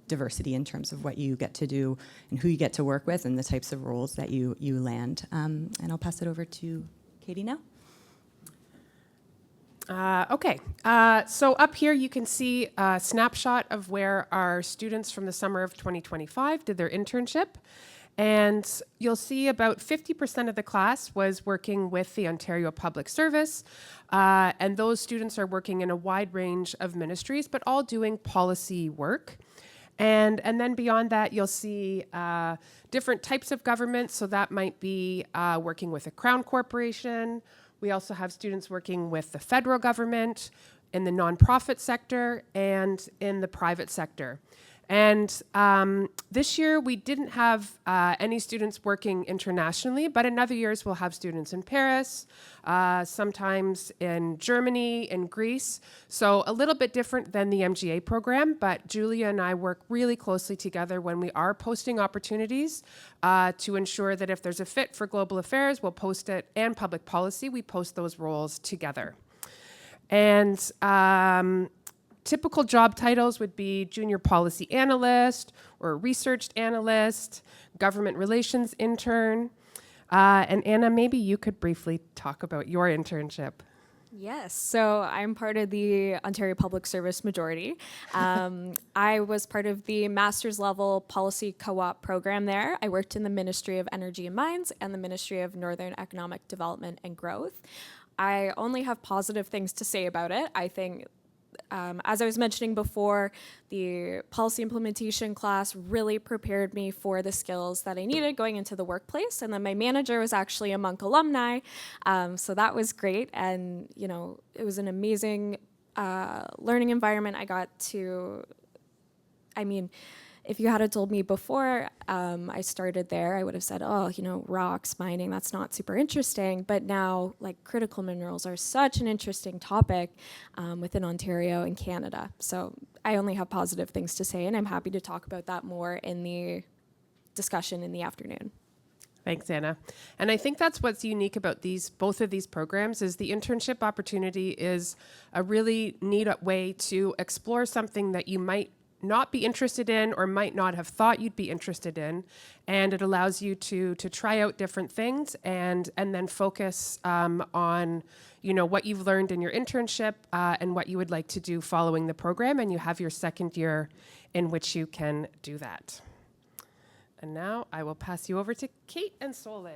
diversity in terms of what you get to do and who you get to work with and the types of roles that you land. And I'll pass it over to Katie now. Okay, so up here you can see a snapshot of where our students from the summer of 2025 did their internship. And you'll see about 50% of the class was working with the Ontario Public Service. And those students are working in a wide range of ministries, but all doing policy work. And then beyond that, you'll see different types of government. So that might be working with a crown corporation. We also have students working with the federal government, in the nonprofit sector, and in the private sector. And this year, we didn't have any students working internationally, but in other years, we'll have students in Paris, sometimes in Germany, in Greece. So a little bit different than the MGA program, but Julia and I work really closely together when we are posting opportunities to ensure that if there's a fit for global affairs, we'll post it, and public policy, we post those roles together. And typical job titles would be junior policy analyst or research analyst, government relations intern. And Anna, maybe you could briefly talk about your internship. Yes, so I'm part of the Ontario Public Service majority. I was part of the master's level policy co-op program there. I worked in the Ministry of Energy and Mines and the Ministry of Northern Economic Development and Growth. I only have positive things to say about it. I think as I was mentioning before, the policy implementation class really prepared me for the skills that I needed going into the workplace. And then my manager was actually a Monk alumni, so that was great. And it was an amazing learning environment. I got to, if you had told me before I started there, I would have said, rocks, mining, that's not super interesting. But now, critical minerals are such an interesting topic within Ontario and Canada. So I only have positive things to say, and I'm happy to talk about that more in the discussion in the afternoon. Thanks, Anna. And I think that's what's unique about both of these programs is the internship opportunity is a really neat way to explore something that you might not be interested in or might not have thought you'd be interested in, and it allows you to try out different things and then focus on what you've learned in your internship and what you would like to do following the program, and you have your second year in which you can do that. And now I will pass you over to Kate and Soleil.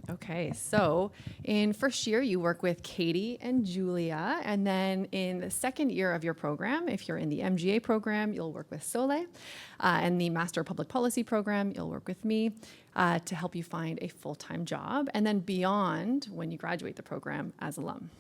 Okay, so in first year, you work with Katie and Julia, and then in the second year of your program, if you're in the MGA program, you'll work with Soleil, and the Master of Public Policy program, you'll work with me to help you find a full-time job, and then beyond when you graduate the program as alum.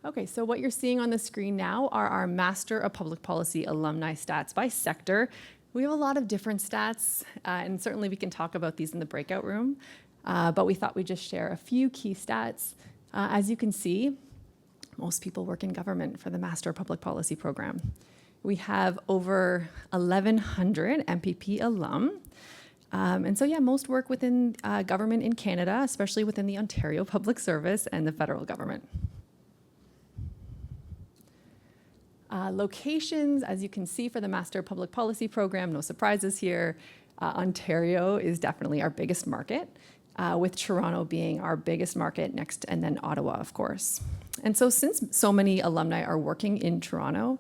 Okay, so what you're seeing on the screen now are our Master of Public Policy alumni stats by sector. We have a lot of different stats, and certainly we can talk about these in the breakout room, but we thought we'd just share a few key stats. As you can see, most people work in government for the Master of Public Policy program. We have over 1,100 MPP alum, and so most work within government in Canada, especially within the Ontario Public Service and the federal government. Locations, as you can see for the Master of Public Policy program, no surprises here. Ontario is definitely our biggest market, with Toronto being our biggest market next, and then Ottawa, of course. And so since so many alumni are working in Toronto,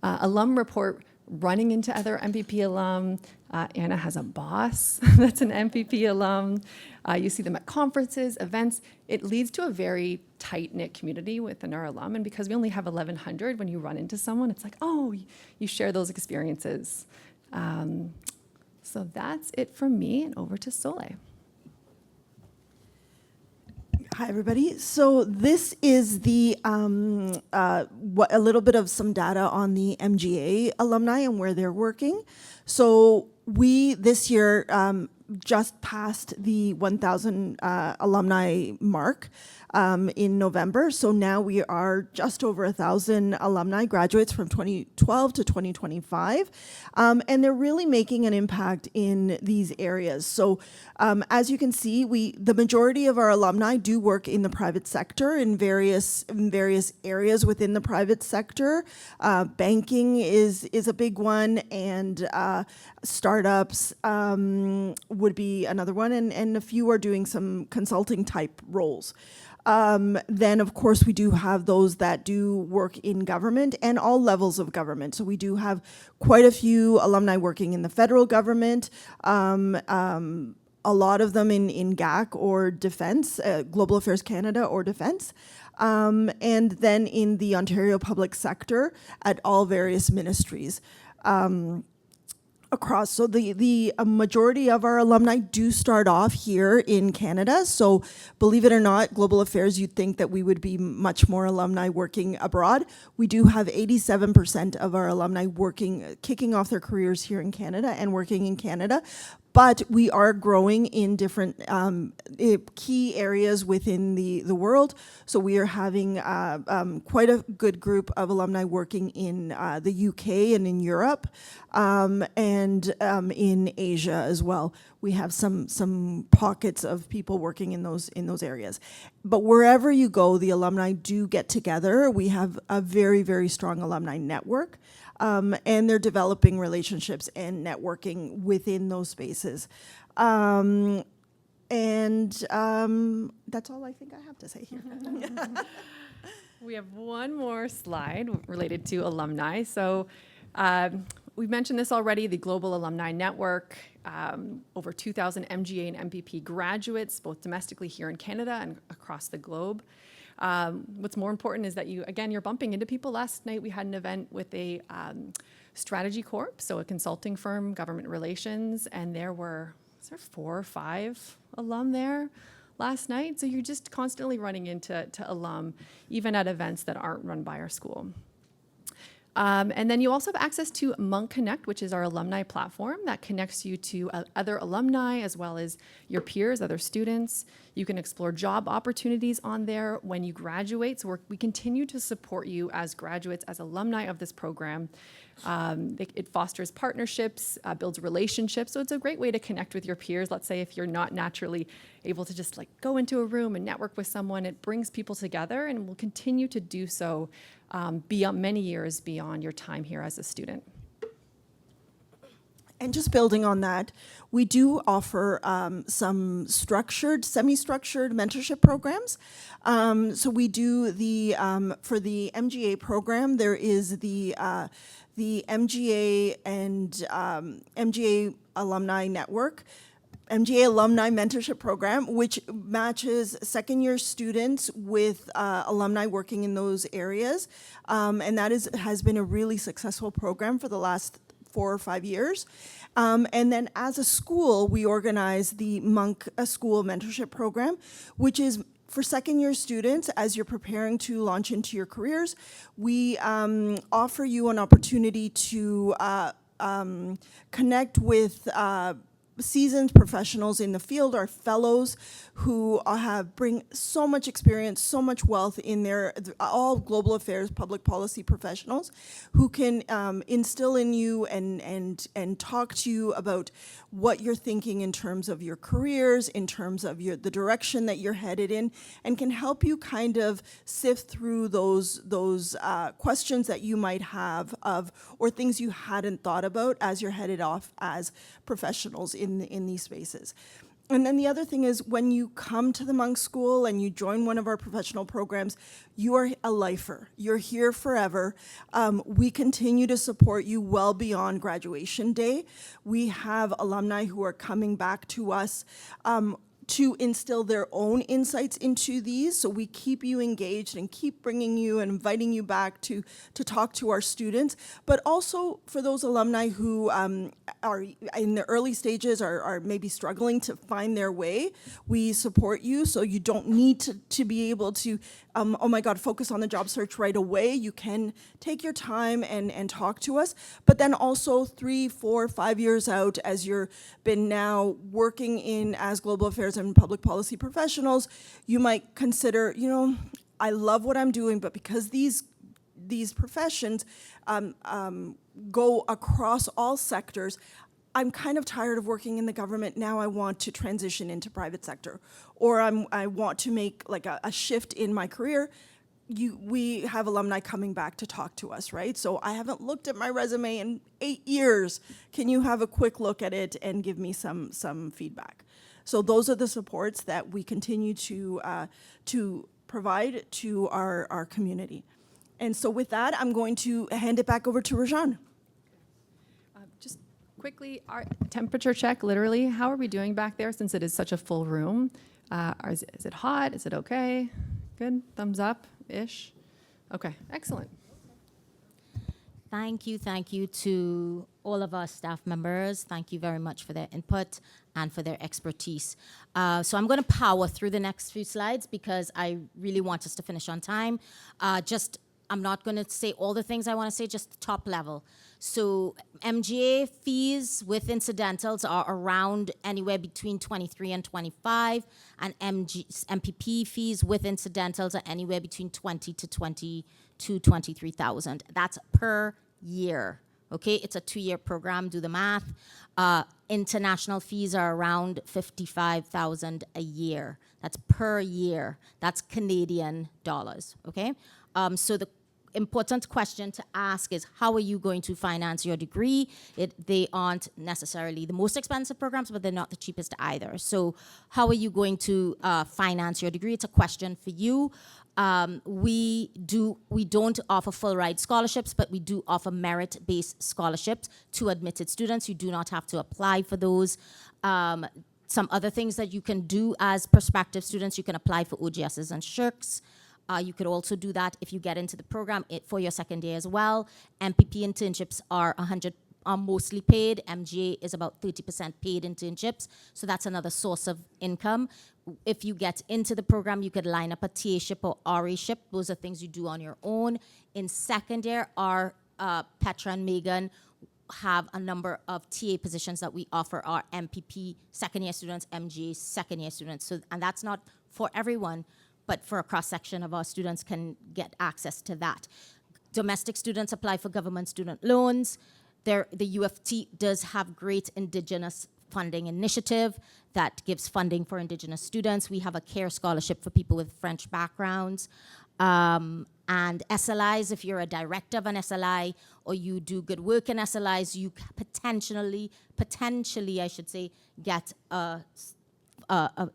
alum report running into other MPP alum. Anna has a boss that's an MPP alum. You see them at conferences, events. It leads to a very tight-knit community within our alum. And because we only have 1,100, when you run into someone, it's like, oh, you share those experiences. So that's it from me, and over to Soleil. Hi, everybody. So this is the a little bit of some data on the MGA alumni and where they're working. So we this year just passed the 1,000 alumni mark in November. So now we are just over 1,000 alumni graduates from 2012 to 2025. And they're really making an impact in these areas. So as you can see, the majority of our alumni do work in the private sector in various areas within the private sector. Banking is a big one, and startups would be another one, and a few are doing some consulting type roles. Then, of course, we do have those that do work in government and all levels of government. So we do have quite a few alumni working in the federal government, a lot of them in GAC or Defence, Global Affairs Canada or Defence, and then in the Ontario public sector at all various ministries. Across. So the majority of our alumni do start off here in Canada. So believe it or not, Global Affairs, you'd think that we would be much more alumni working abroad. We do have 87% of our alumni kicking off their careers here in Canada and working in Canada. But we are growing in different key areas within the world. So we are having quite a good group of alumni working in the UK and in Europe, and in Asia as well. We have some pockets of people working in those areas. But wherever you go, the alumni do get together. We have a very, very strong alumni network. And they're developing relationships and networking within those spaces. And that's all I think I have to say here. We have one more slide related to alumni. So we mentioned this already, the Global Alumni Network, over 2,000 MGA and MPP graduates, both domestically here in Canada and across the globe. What's more important is that you're bumping into people. Last night we had an event with a Strategy Corp, so a consulting firm, government relations, and there were 4 or 5 alum there last night. So you're just constantly running into alum, even at events that aren't run by our school. And then you also have access to Monk Connect, which is our alumni platform that connects you to other alumni as well as your peers, other students. You can explore job opportunities on there when you graduate. So we continue to support you as graduates, as alumni of this program. It fosters partnerships, builds relationships. So it's a great way to connect with your peers. Let's say if you're not naturally able to just go into a room and network with someone, it brings people together and will continue to do so beyond many years beyond your time here as a student. And just building on that, we do offer some structured, semi-structured mentorship programs. So we do for the MGA program, there is the MGA and MGA Alumni Network, MGA Alumni Mentorship Program, which matches second-year students with alumni working in those areas. And that has been a really successful program for the last 4 or 5 years. And then as a school, we organize the Monk School Mentorship Program, which is for second-year students. As you're preparing to launch into your careers, we offer you an opportunity to connect with seasoned professionals in the field, our fellows who bring so much experience, so much wealth in all global affairs, public policy professionals who can instill in you and talk to you about what you're thinking in terms of your careers, in terms of the direction that you're headed in, and can help you kind of sift through those questions that you might have or things you hadn't thought about as you're headed off as professionals in these spaces. And then the other thing is when you come to the Monk School and you join one of our professional programs, you are a lifer. You're here forever. We continue to support you well beyond graduation day. We have alumni who are coming back to us to instill their own insights into these. So we keep you engaged and keep bringing you and inviting you back to talk to our students. But also for those alumni who are in the early stages, are maybe struggling to find their way, we support you. So you don't need to be able to, oh my God, focus on the job search right away. You can take your time and talk to us. But then also 3, 4, 5 years out, as you're been now working as global affairs and public policy professionals, you might consider, I love what I'm doing, but because these professions go across all sectors, I'm kind of tired of working in the government. Now I want to transition into private sector, or I want to make a shift in my career. We have alumni coming back to talk to us, right? So I haven't looked at my resume in 8 years. Can you have a quick look at it and give me some feedback? So those are the supports that we continue to provide to our community. And so with that, I'm going to hand it back over to Rajan. Just quickly, our temperature check, literally, how are we doing back there since it is such a full room? Is it hot? Is it okay? Good? Thumbs up-ish? Okay, excellent. Thank you to all of our staff members. Thank you very much for their input and for their expertise. So I'm going to power through the next few slides because I really want us to finish on time. I'm not going to say all the things I want to say, just the top level. So MGA fees with incidentals are around anywhere between 23 and 25, and MPP fees with incidentals are anywhere between 20 to 23,000. That's per year. Okay, it's a 2-year program. Do the math. International fees are around 55,000 a year. That's per year. That's Canadian dollars. Okay, so the important question to ask is, how are you going to finance your degree? They aren't necessarily the most expensive programs, but they're not the cheapest either. So how are you going to finance your degree? It's a question for you. We don't offer full ride scholarships, but we do offer merit-based scholarships to admitted students. You do not have to apply for those. Some other things that you can do as prospective students, you can apply for OGSs and SHRCs. You could also do that if you get into the program for your second year as well. MPP internships are mostly paid. MGA is about 30% paid internships, so that's another source of income. If you get into the program, you could line up a TA-ship or RA-ship. Those are things you do on your own. In second year, our Petra and Megan have a number of TA positions that we offer our MPP second year students, MGA second year students. So, and that's not for everyone, but for a cross-section of our students can get access to that. Domestic students apply for government student loans. The UFT does have great Indigenous funding initiative that gives funding for Indigenous students. We have a CARE scholarship for people with French backgrounds. And SLIs, if you're a director of an SLI or you do good work in SLIs, you potentially, I should say, get a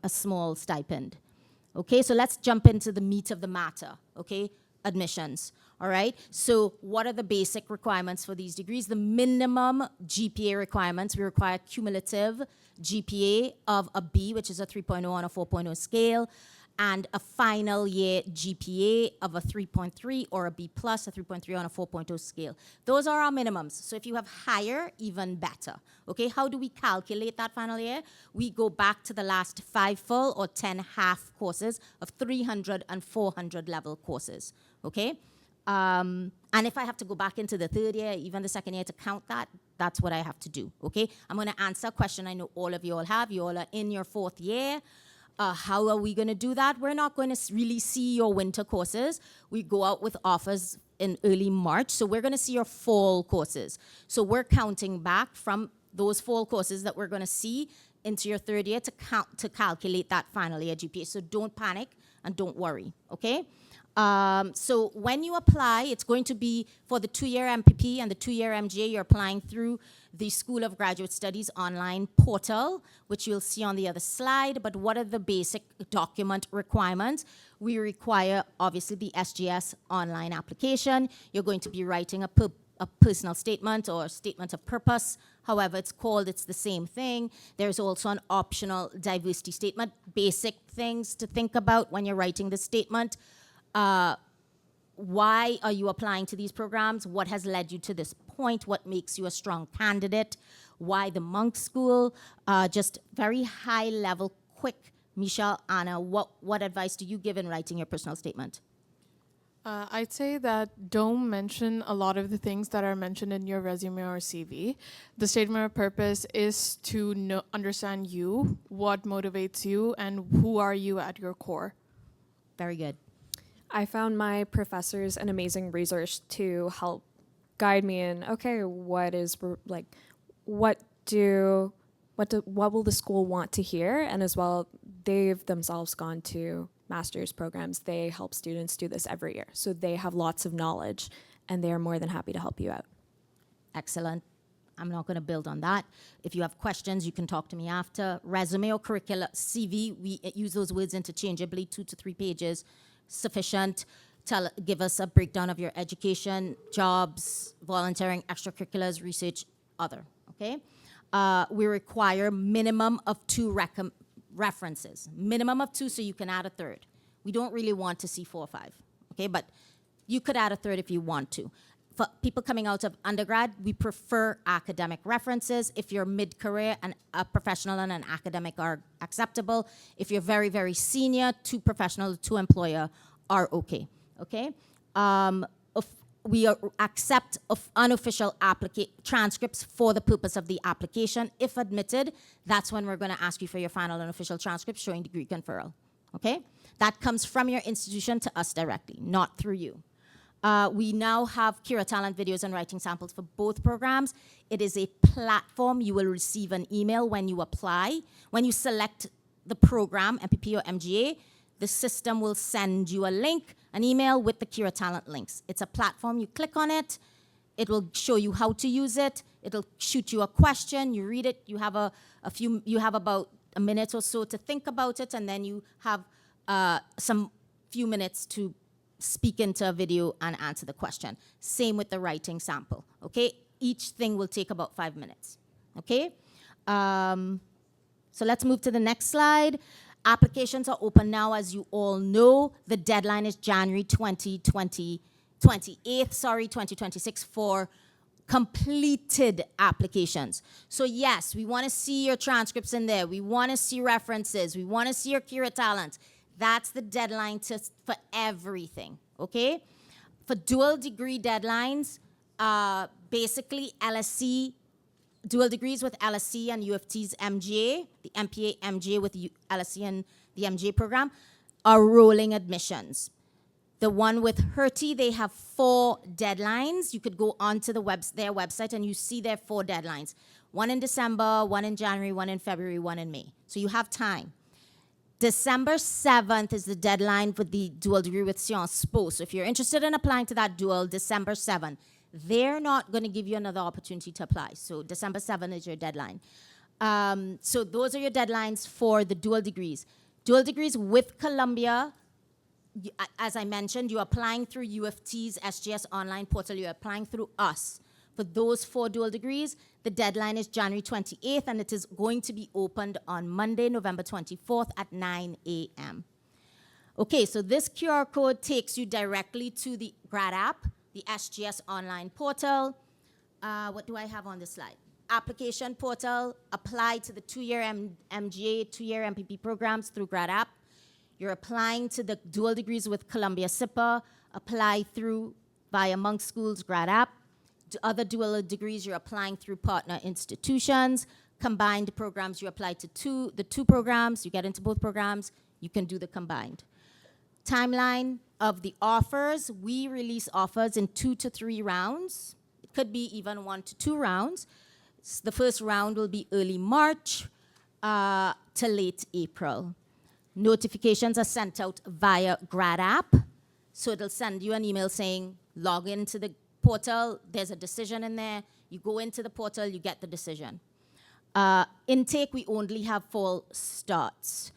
small stipend. Okay, so let's jump into the meat of the matter, okay? Admissions, all right? So what are the basic requirements for these degrees? The minimum GPA requirements, we require cumulative GPA of a B, which is a 3.0 on a 4.0 scale, and a final year GPA of a 3.3 or a B plus, a 3.3 on a 4.0 scale. Those are our minimums. So if you have higher, even better. Okay, how do we calculate that final year? We go back to the last 5 full or 10 half courses of 300 and 400 level courses. Okay, and if I have to go back into the third year, even the second year to count that, that's what I have to do. Okay, I'm going to answer a question I know all of you all have. You all are in your 4th year. How are we going to do that? We're not going to really see your winter courses. We go out with offers in early March, so we're going to see your fall courses. So we're counting back from those fall courses that we're going to see into your 3rd year to calculate that final year GPA. So don't panic and don't worry, okay? So when you apply, it's going to be for the 2-year MPP and the 2-year MGA, you're applying through the School of Graduate Studies online portal, which you'll see on the other slide. But what are the basic document requirements? We require, obviously, the SGS online application. You're going to be writing a personal statement or statement of purpose. However it's called, it's the same thing. There's also an optional diversity statement, basic things to think about when you're writing the statement. Why are you applying to these programs? What has led you to this point? What makes you a strong candidate? Why the Monk School? Just very high level, quick. Michelle, Anna, what advice do you give in writing your personal statement? I'd say that don't mention a lot of the things that are mentioned in your resume or CV. The statement of purpose is to understand you, what motivates you, and who are you at your core. Very good. I found my professors an amazing resource to help guide me in, okay, what will the school want to hear? And as well, they've themselves gone to master's programs. They help students do this every year. So they have lots of knowledge and they are more than happy to help you out. Excellent. I'm not going to build on that. If you have questions, you can talk to me after. Resume or curricula, CV, we use those words interchangeably, 2 to 3 pages. Sufficient. Give us a breakdown of your education, jobs, volunteering, extracurriculars, research, other, okay? We require minimum of 2 references. Minimum of 2, so you can add a 3rd. We don't really want to see 4 or 5, okay? But you could add a 3rd if you want to. For people coming out of undergrad, we prefer academic references. If you're mid-career and a professional and an academic are acceptable. If you're very, very senior, 2 professional, 2 employer are okay, okay? We accept unofficial transcripts for the purpose of the application. If admitted, that's when we're gonna ask you for your final and official transcript showing degree conferral, okay? That comes from your institution to us directly, not through you. We now have Cura Talent videos and writing samples for both programs. It is a platform. You will receive an email when you apply. When you select the program, MPP or MGA, the system will send you a link, an email with the Cura Talent links. It's a platform. You click on it. It will show you how to use it. It'll shoot you a question. You read it. You have you have about a minute or so to think about it, and then you have some few minutes to speak into a video and answer the question. Same with the writing sample, okay? Each thing will take about 5 minutes, okay? So let's move to the next slide. Applications are open now, as you all know. The deadline is January 2026 for completed applications. So yes, we want to see your transcripts in there. We want to see references. We want to see your career talent. That's the deadline for everything, okay? For dual degree deadlines, basically LSC, dual degrees with LSC and UFT's MGA, the MPA MGA with LSC and the MGA program, are rolling admissions. The one with Hertie, they have 4 deadlines. You could go onto their website and you see their 4 deadlines. One in December, one in January, one in February, one in May. So you have time. December 7th is the deadline for the dual degree with Sciences Po. So if you're interested in applying to that dual, December 7th. They're not going to give you another opportunity to apply. So December 7th is your deadline. So those are your deadlines for the dual degrees. Dual degrees with Columbia, as I mentioned, you're applying through UFT's SGS online portal. You're applying through us. For those 4 dual degrees, the deadline is January 28th, and it is going to be opened on Monday, November 24th at 9 a.m. Okay, so this QR code takes you directly to the grad app, the SGS online portal. What do I have on this slide? Application portal, apply to the 2-year MGA, 2-year MPP programs through grad app. You're applying to the dual degrees with Columbia SIPA, apply through via Monk School's grad app. Other dual degrees, you're applying through partner institutions. Combined programs, you apply to the two programs, you get into both programs, you can do the combined. Timeline of the offers, we release offers in 2 to 3 rounds. It could be even 1 to 2 rounds. The first round will be early March to late April. Notifications are sent out via grad app. So it'll send you an email saying, log into the portal, there's a decision in there. You go into the portal, you get the decision. Intake, we only have fall starts.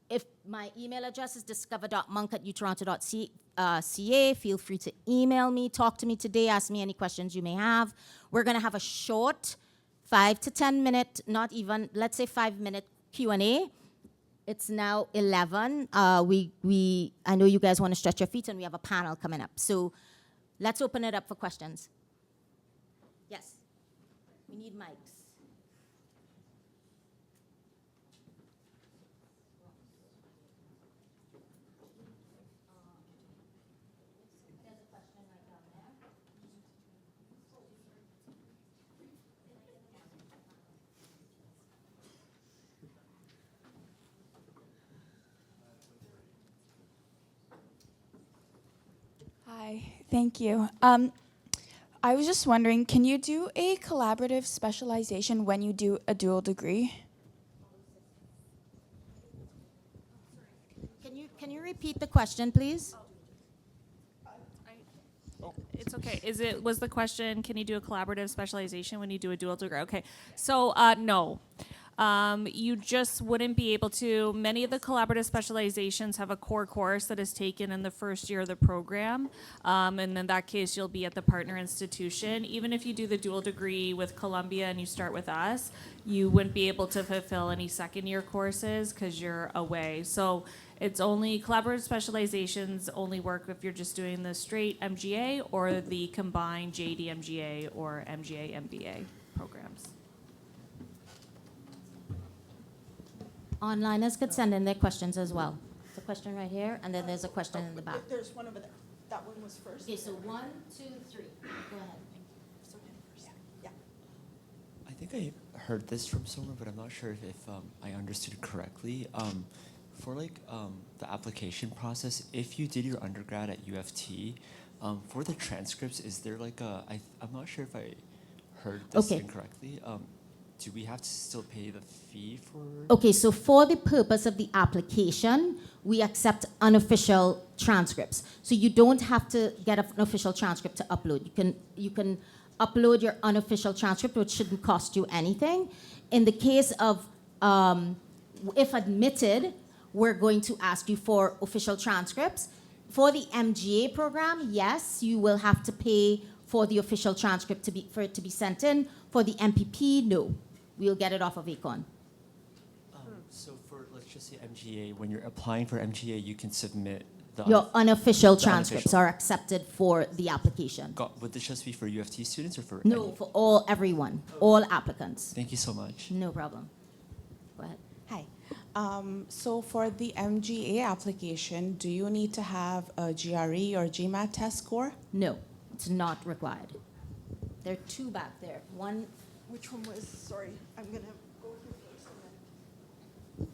If my email address is discover.monk@utoronto.ca, feel free to email me, talk to me today, ask me any questions you may have. We're going to have a short 5 to 10 minute, not even, let's say 5-minute Q&A. It's now 11. I know you guys want to stretch your feet, and we have a panel coming up. So let's open it up for questions. Yes, we need mics. Hi, thank you. I was just wondering, can you do a collaborative specialization when you do a dual degree? Can you repeat the question, please? It's okay. Was the question, can you do a collaborative specialization when you do a dual degree? Okay. So, no. You just wouldn't be able to. Many of the collaborative specializations have a core course that is taken in the first year of the program. And in that case, you'll be at the partner institution. Even if you do the dual degree with Columbia and you start with us, you wouldn't be able to fulfill any second year courses because you're away. So it's only collaborative specializations only work if you're just doing the straight MGA or the combined JD MGA or MGA MBA programs. Onliners could send in their questions as well. There's a question right here, and then there's a question in the back. There's one over there. That one was first. Okay, so 1, 2, 3. Go ahead. Yeah. I think I heard this from someone, but I'm not sure if I understood it correctly. For the application process, if you did your undergrad at UFT, for the transcripts, is there I'm not sure if I heard this incorrectly. Do we have to still pay the fee for? Okay, so for the purpose of the application, we accept unofficial transcripts. So you don't have to get an official transcript to upload. You can upload your unofficial transcript, which shouldn't cost you anything. In the case of if admitted, we're going to ask you for official transcripts. For the MGA program, yes, you will have to pay for the official transcript for it to be sent in. For the MPP, no. We'll get it off of ACON. So for, let's just say MGA, when you're applying for MGA, you can submit the Your unofficial the transcripts unofficial. are accepted for the application. Would this just be for UFT students or for No, any? for everyone, all applicants. Thank you so much. No problem. Go ahead. Hi. So for the MGA application, do you need to have a GRE or GMAT test score? No, it's not required. There are two back there. One, Which one was, sorry, I'm gonna go here first and then.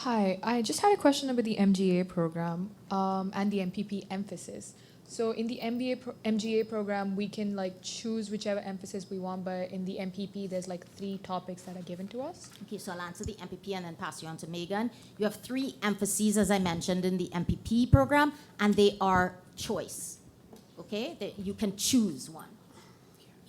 Hi, I just had a question about the MGA program and the MPP emphasis. So in the MGA program, we can like choose whichever emphasis we want, but in the MPP, there's like 3 topics that are given to us. okay, so I'll answer the MPP and then pass you on to Megan. You have 3 emphases, as I mentioned, in the MPP program, and they are choice. Okay, you can choose one.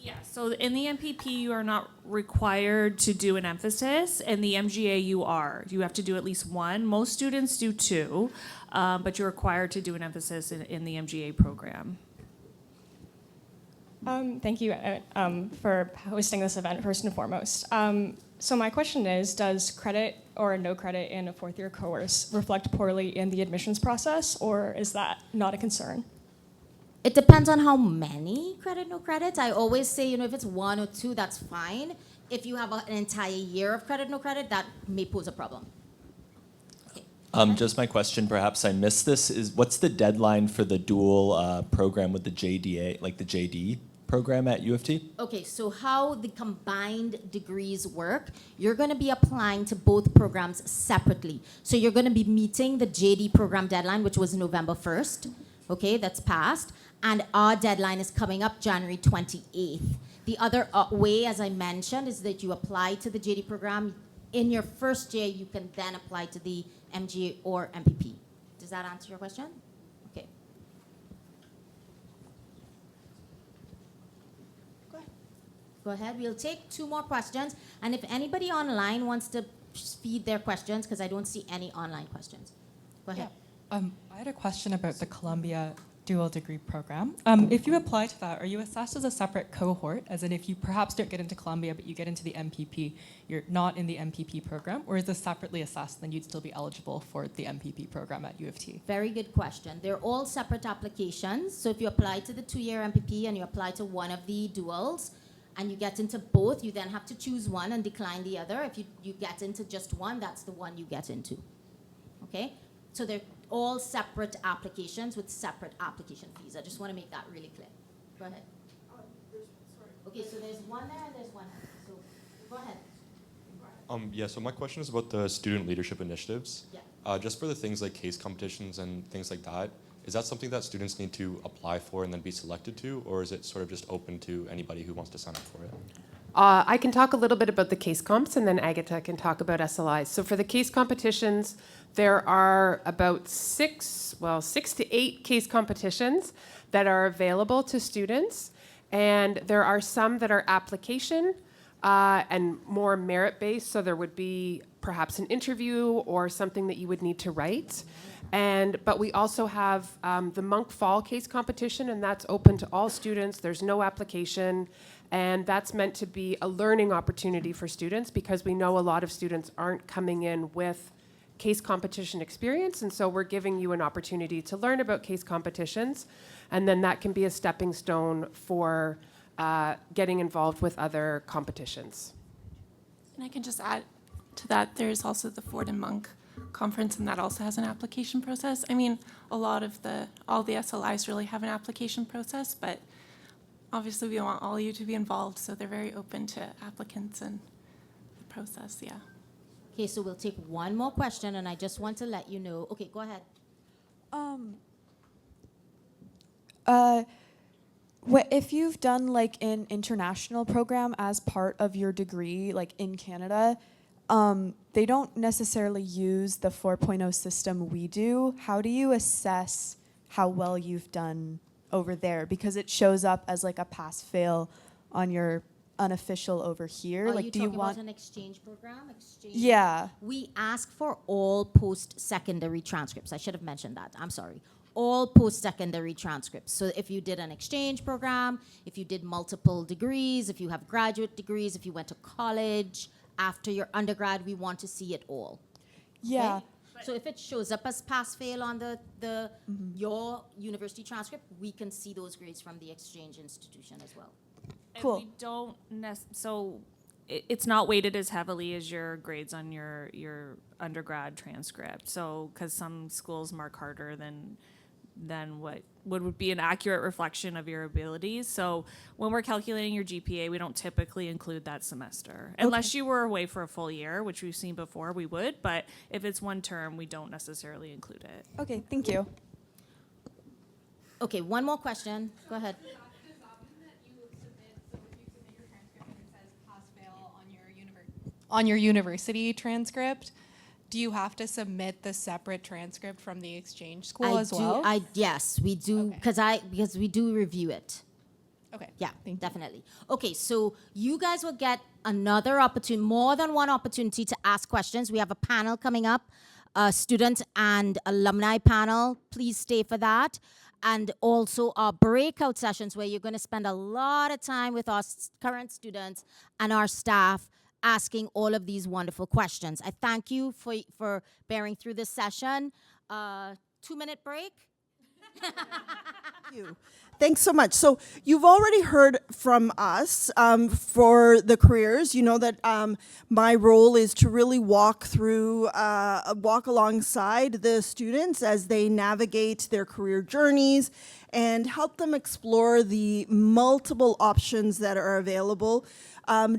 Yeah, so in the MPP, you are not required to do an emphasis. In the MGA, you are. You have to do at least one. Most students do 2, but you're required to do an emphasis in the MGA program. Thank you for hosting this event, first and foremost. So my question is, does credit or no credit in a 4th-year course reflect poorly in the admissions process, or is that not a concern? It depends on how many credit, no credit. I always say, if it's 1 or 2, that's fine. If you have an entire year of credit, no credit, that may pose a problem. Just my question, perhaps I missed this, is what's the deadline for the dual program with the JDA, like the JD program at UFT? Okay, so how the combined degrees work, you're going to be applying to both programs separately. So you're going to be meeting the JD program deadline, which was November 1st. Okay, that's passed. And our deadline is coming up January 28th. The other way, as I mentioned, is that you apply to the JD program. In your first year, you can then apply to the MGA or MPP. Does that answer your question? Okay. Go ahead. We'll take 2 more questions. And if anybody online wants to feed their questions, because I don't see any online questions. Go ahead. I had a question about the Columbia dual degree program. If you apply to that, are you assessed as a separate cohort, as in if you perhaps don't get into Columbia but you get into the MPP, you're not in the MPP program, or is this separately assessed, then you'd still be eligible for the MPP program at UFT? Very good question. They're all separate applications. So if you apply to the 2-year MPP and you apply to one of the duals, and you get into both, you then have to choose one and decline the other. If you get into just one, that's the one you get into. Okay? So they're all separate applications with separate application fees. I just want to make that really clear. Go ahead. Okay, so there's one there and there's one here. So go ahead. Yeah, so my question is about the student leadership initiatives. Yeah. Just for the things like case competitions and things like that, is that something that students need to apply for and then be selected to, or is it sort of just open to anybody who wants to sign up for it? I can talk a little bit about the case comps, and then Agatha can talk about SLIs. So for the case competitions, there are about 6 to 8 case competitions that are available to students, and there are some that are application and more merit-based, so there would be perhaps an interview or something that you would need to write. But we also have the Monk Fall case competition, and that's open to all students. There's no application, and that's meant to be a learning opportunity for students because we know a lot of students aren't coming in with case competition experience, and so we're giving you an opportunity to learn about case competitions, and then that can be a stepping stone for getting involved with other competitions. And I can just add to that, there's also the Ford and Monk conference, and that also has an application process. I mean, all the SLIs really have an application process, but obviously we want all you to be involved, so they're very open to applicants and the process, yeah. Okay, so we'll take one more question, and I just want to let you know. Okay, go ahead. If you've done like an international program as part of your degree, like in Canada, they don't necessarily use the 4.0 system we do. How do you assess how well you've done over there? Because it shows up as like a pass-fail on your unofficial over here? Are Like, you do you talking want? about an exchange program? Exchange. Yeah. We ask for all post-secondary transcripts. I should have mentioned that. I'm sorry. All post-secondary transcripts. So if you did an exchange program, if you did multiple degrees, if you have graduate degrees, if you went to college after your undergrad, we want to see it all. Yeah. Okay? So if it shows up as pass-fail on your university transcript, we can see those grades from the exchange institution as well. And we don't so it's not weighted as heavily as your grades on your undergrad transcript. So because some schools mark harder than what would be an accurate reflection of your abilities. So when we're calculating your GPA, we don't typically include that semester. Unless you were away for a full year, which we've seen before, we would. But if it's one term, we don't necessarily include it. Okay, thank you. Okay, one more question. Go ahead. On your university transcript, do you have to submit the separate transcript from the exchange school as well? Yes, we do, because we do review it. Okay. Yeah, definitely. Okay, so you guys will get another opportunity, more than one opportunity to ask questions. We have a panel coming up, a student and alumni panel. Please stay for that. And also our breakout sessions where you're going to spend a lot of time with our current students and our staff asking all of these wonderful questions. I thank you for bearing through this session. 2-minute break. Thank you. Thanks so much. So you've already heard from us for the careers. You know that my role is to really walk alongside the students as they navigate their career journeys and help them explore the multiple options that are available.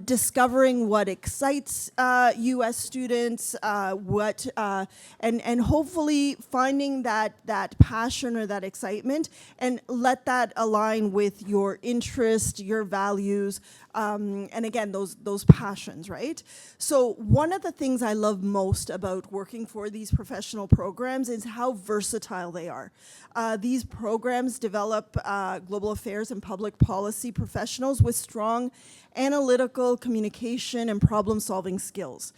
Discovering what excites you as students, and hopefully finding that passion or that excitement, and let that align with your interest, your values, and again, those passions, right? So one of the things I love most about working for these professional programs is how versatile they are. These programs develop global affairs and public policy professionals with strong analytical, communication, and problem-solving skills.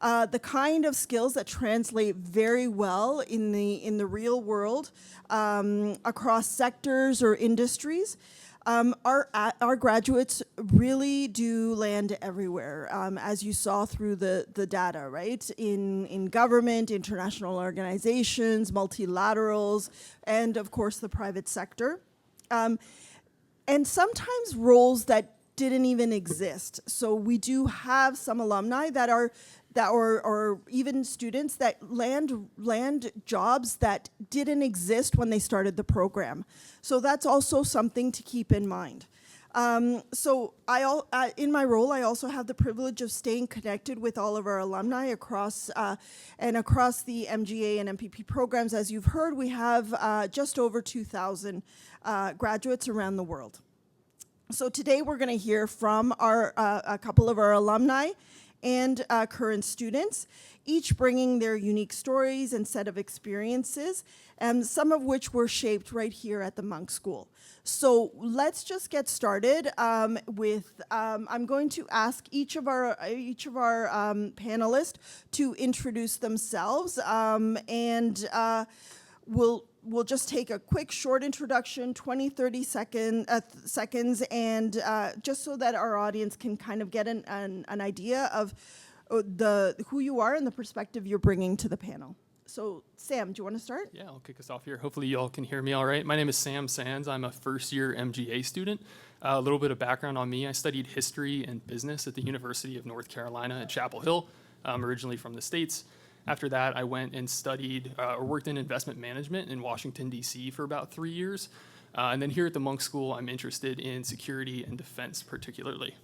The kind of skills that translate very well in the real world across sectors or industries. Our graduates really do land everywhere, as you saw through the data, right? In government, international organizations, multilaterals, and of course the private sector. And sometimes roles that didn't even exist. So we do have some alumni that are or even students that land jobs that didn't exist when they started the program. So that's also something to keep in mind. So in my role, I also have the privilege of staying connected with all of our alumni across the MGA and MPP programs. As you've heard, we have just over 2,000 graduates around the world. So today we're going to hear from a couple of our alumni and current students, each bringing their unique stories and set of experiences, and some of which were shaped right here at the Munk School. So let's just get started with, I'm going to ask each of our panelists to introduce themselves, and we'll just take a quick short introduction, 20, 30 seconds, and just so that our audience can kind of get an idea of who you are and the perspective you're bringing to the panel. So Sam, do you want to start? Yeah, I'll kick us off here. Hopefully you all can hear me all right. My name is Sam Sands. I'm a first-year MGA student. A little bit of background on me. I studied history and business at the University of North Carolina at Chapel Hill, originally from the States. After that, I went and studied or worked in investment management in Washington, D.C. for about 3 years. And then here at the Munk School, I'm interested in security and defense particularly.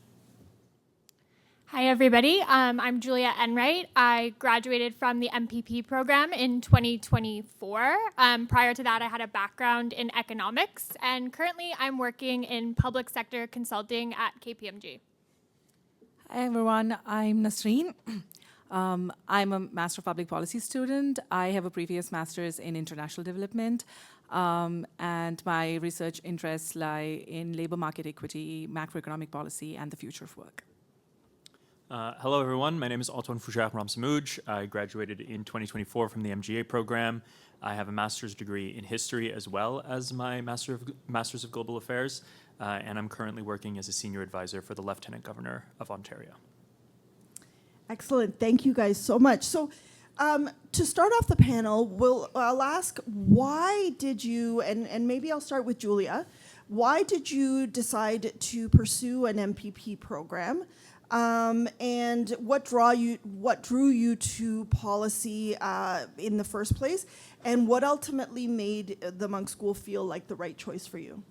Hi, everybody. I'm Julia Enright. I graduated from the MPP program in 2024. Prior to that, I had a background in economics, and currently I'm working in public sector consulting at KPMG. Hi, everyone. I'm Nasreen. I'm a Master of Public Policy student. I have a previous Master's in International Development, and my research interests lie in labor market equity, macroeconomic policy, and the future of work. Hello, everyone. My name is Antoine Fougère Ramsamouj. I graduated in 2024 from the MGA program. I have a master's degree in history as well as my Master's of Global Affairs, and I'm currently working as a senior advisor for the Lieutenant Governor of Ontario. Excellent. Thank you guys so much. So to start off the panel, I'll ask, why did you, and maybe I'll start with Julia, why did you decide to pursue an MPP program? And what drew you to policy in the first place? And what ultimately made the Munk School feel like the right choice for you?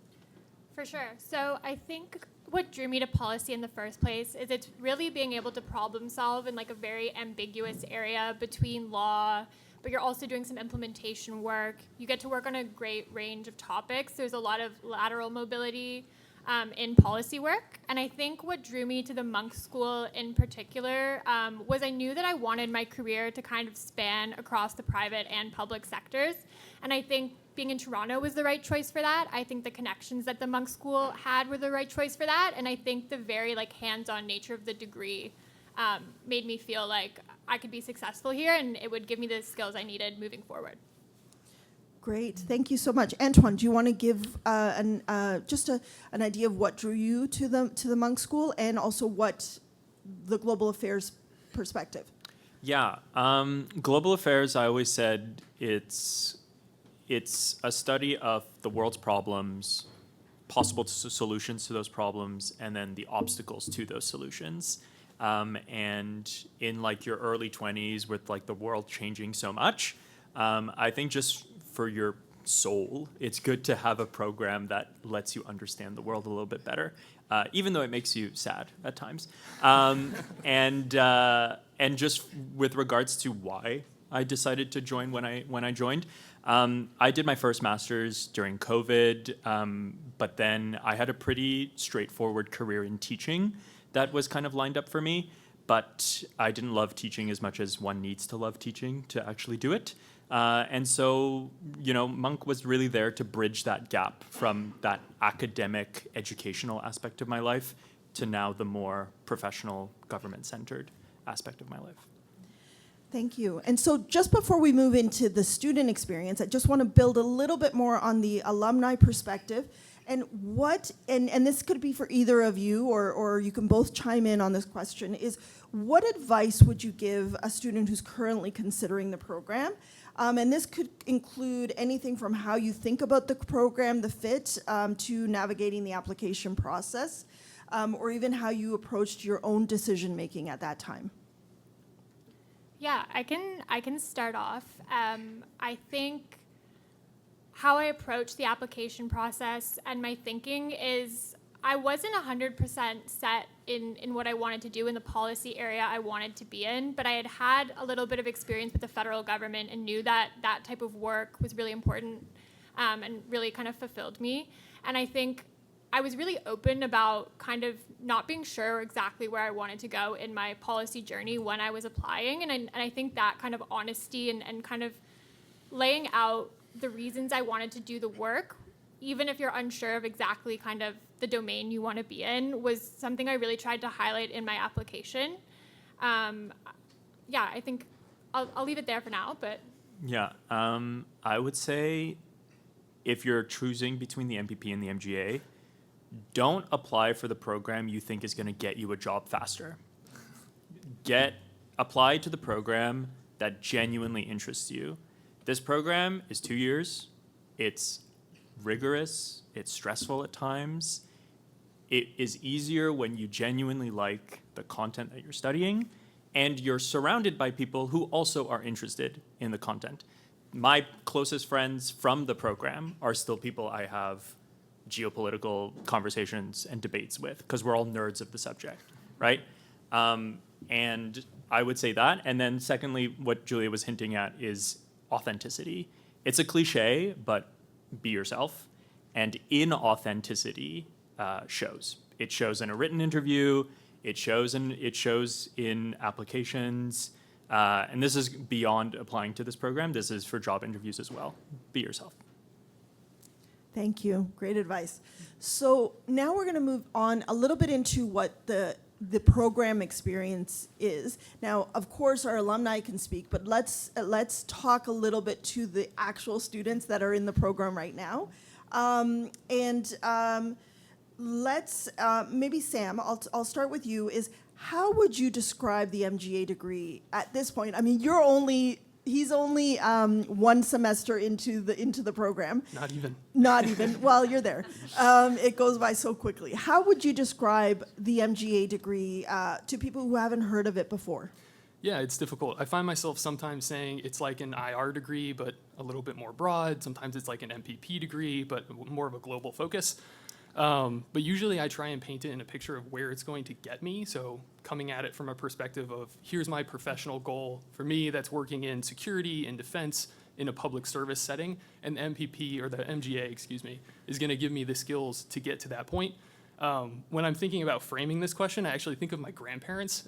For sure. So I think what drew me to policy in the first place is it's really being able to problem solve in like a very ambiguous area between law, but you're also doing some implementation work. You get to work on a great range of topics. There's a lot of lateral mobility in policy work. And I think what drew me to the Munk School in particular was I knew that I wanted my career to kind of span across the private and public sectors. And I think being in Toronto was the right choice for that. I think the connections that the Munk School had were the right choice for that. And I think the very like hands-on nature of the degree made me feel like I could be successful here and it would give me the skills I needed moving forward. Great, thank you so much. Antoine, do you want to give just an idea of what drew you to the Munk School and also what the global affairs perspective? Yeah, global affairs, I always said it's a study of the world's problems, possible solutions to those problems, and then the obstacles to those solutions. And in like your early 20s with like the world changing so much, I think just for your soul, it's good to have a program that lets you understand the world a little bit better, even though it makes you sad at times. And just with regards to why I decided to join when I joined, I did my first master's during COVID, but then I had a pretty straightforward career in teaching that was kind of lined up for me, but I didn't love teaching as much as one needs to love teaching to actually do it. And so, you know, Munk was really there to bridge that gap from that academic, educational aspect of my life to now the more professional, government-centered aspect of my life. Thank you. And so just before we move into the student experience, I just want to build a little bit more on the alumni perspective. And and this could be for either of you, or you can both chime in on this question, is what advice would you give a student who's currently considering the program? And this could include anything from how you think about the program, the fit, to navigating the application process, or even how you approached your own decision-making at that time. Yeah, I can start off. I think how I approach the application process and my thinking is I wasn't 100% set in what I wanted to do in the policy area I wanted to be in, but I had a little bit of experience with the federal government and knew that that type of work was really important and really kind of fulfilled me. And I think I was really open about kind of not being sure exactly where I wanted to go in my policy journey when I was applying. And I think that kind of honesty and kind of laying out the reasons I wanted to do the work, even if you're unsure of exactly kind of the domain you want to be in, was something I really tried to highlight in my application. Yeah, I think I'll leave it there for now, but. Yeah, I would say if you're choosing between the MPP and the MGA, don't apply for the program you think is going to get you a job faster. Apply to the program that genuinely interests you. This program is 2 years. It's rigorous. It's stressful at times. It is easier when you genuinely like the content that you're studying and you're surrounded by people who also are interested in the content. My closest friends from the program are still people I have geopolitical conversations and debates with because we're all nerds of the subject, right? And I would say that. And then secondly, what Julia was hinting at is authenticity. It's a cliche, but be yourself. And inauthenticity shows. It shows in a written interview. It shows in applications. And this is beyond applying to this program. This is for job interviews as well. Be yourself. Thank you. Great advice. So now we're going to move on a little bit into what the program experience is. Now, of course, our alumni can speak, but let's talk a little bit to the actual students that are in the program right now. Let's maybe Sam, I'll start with you. Is how would you describe the MGA degree at this point? I mean, he's only 1 semester into the program. Not even. Not even. Well, you're there. It goes by so quickly. How would you describe the MGA degree to people who haven't heard of it before? Yeah, it's difficult. I find myself sometimes saying it's like an IR degree, but a little bit more broad. Sometimes it's like an MPP degree, but more of a global focus. But usually I try and paint it in a picture of where it's going to get me. So coming at it from a perspective of here's my professional goal. For me, that's working in security and defense in a public service setting. And the MPP, or the MGA, excuse me, is going to give me the skills to get to that point. When I'm thinking about framing this question, I actually think of my grandparents,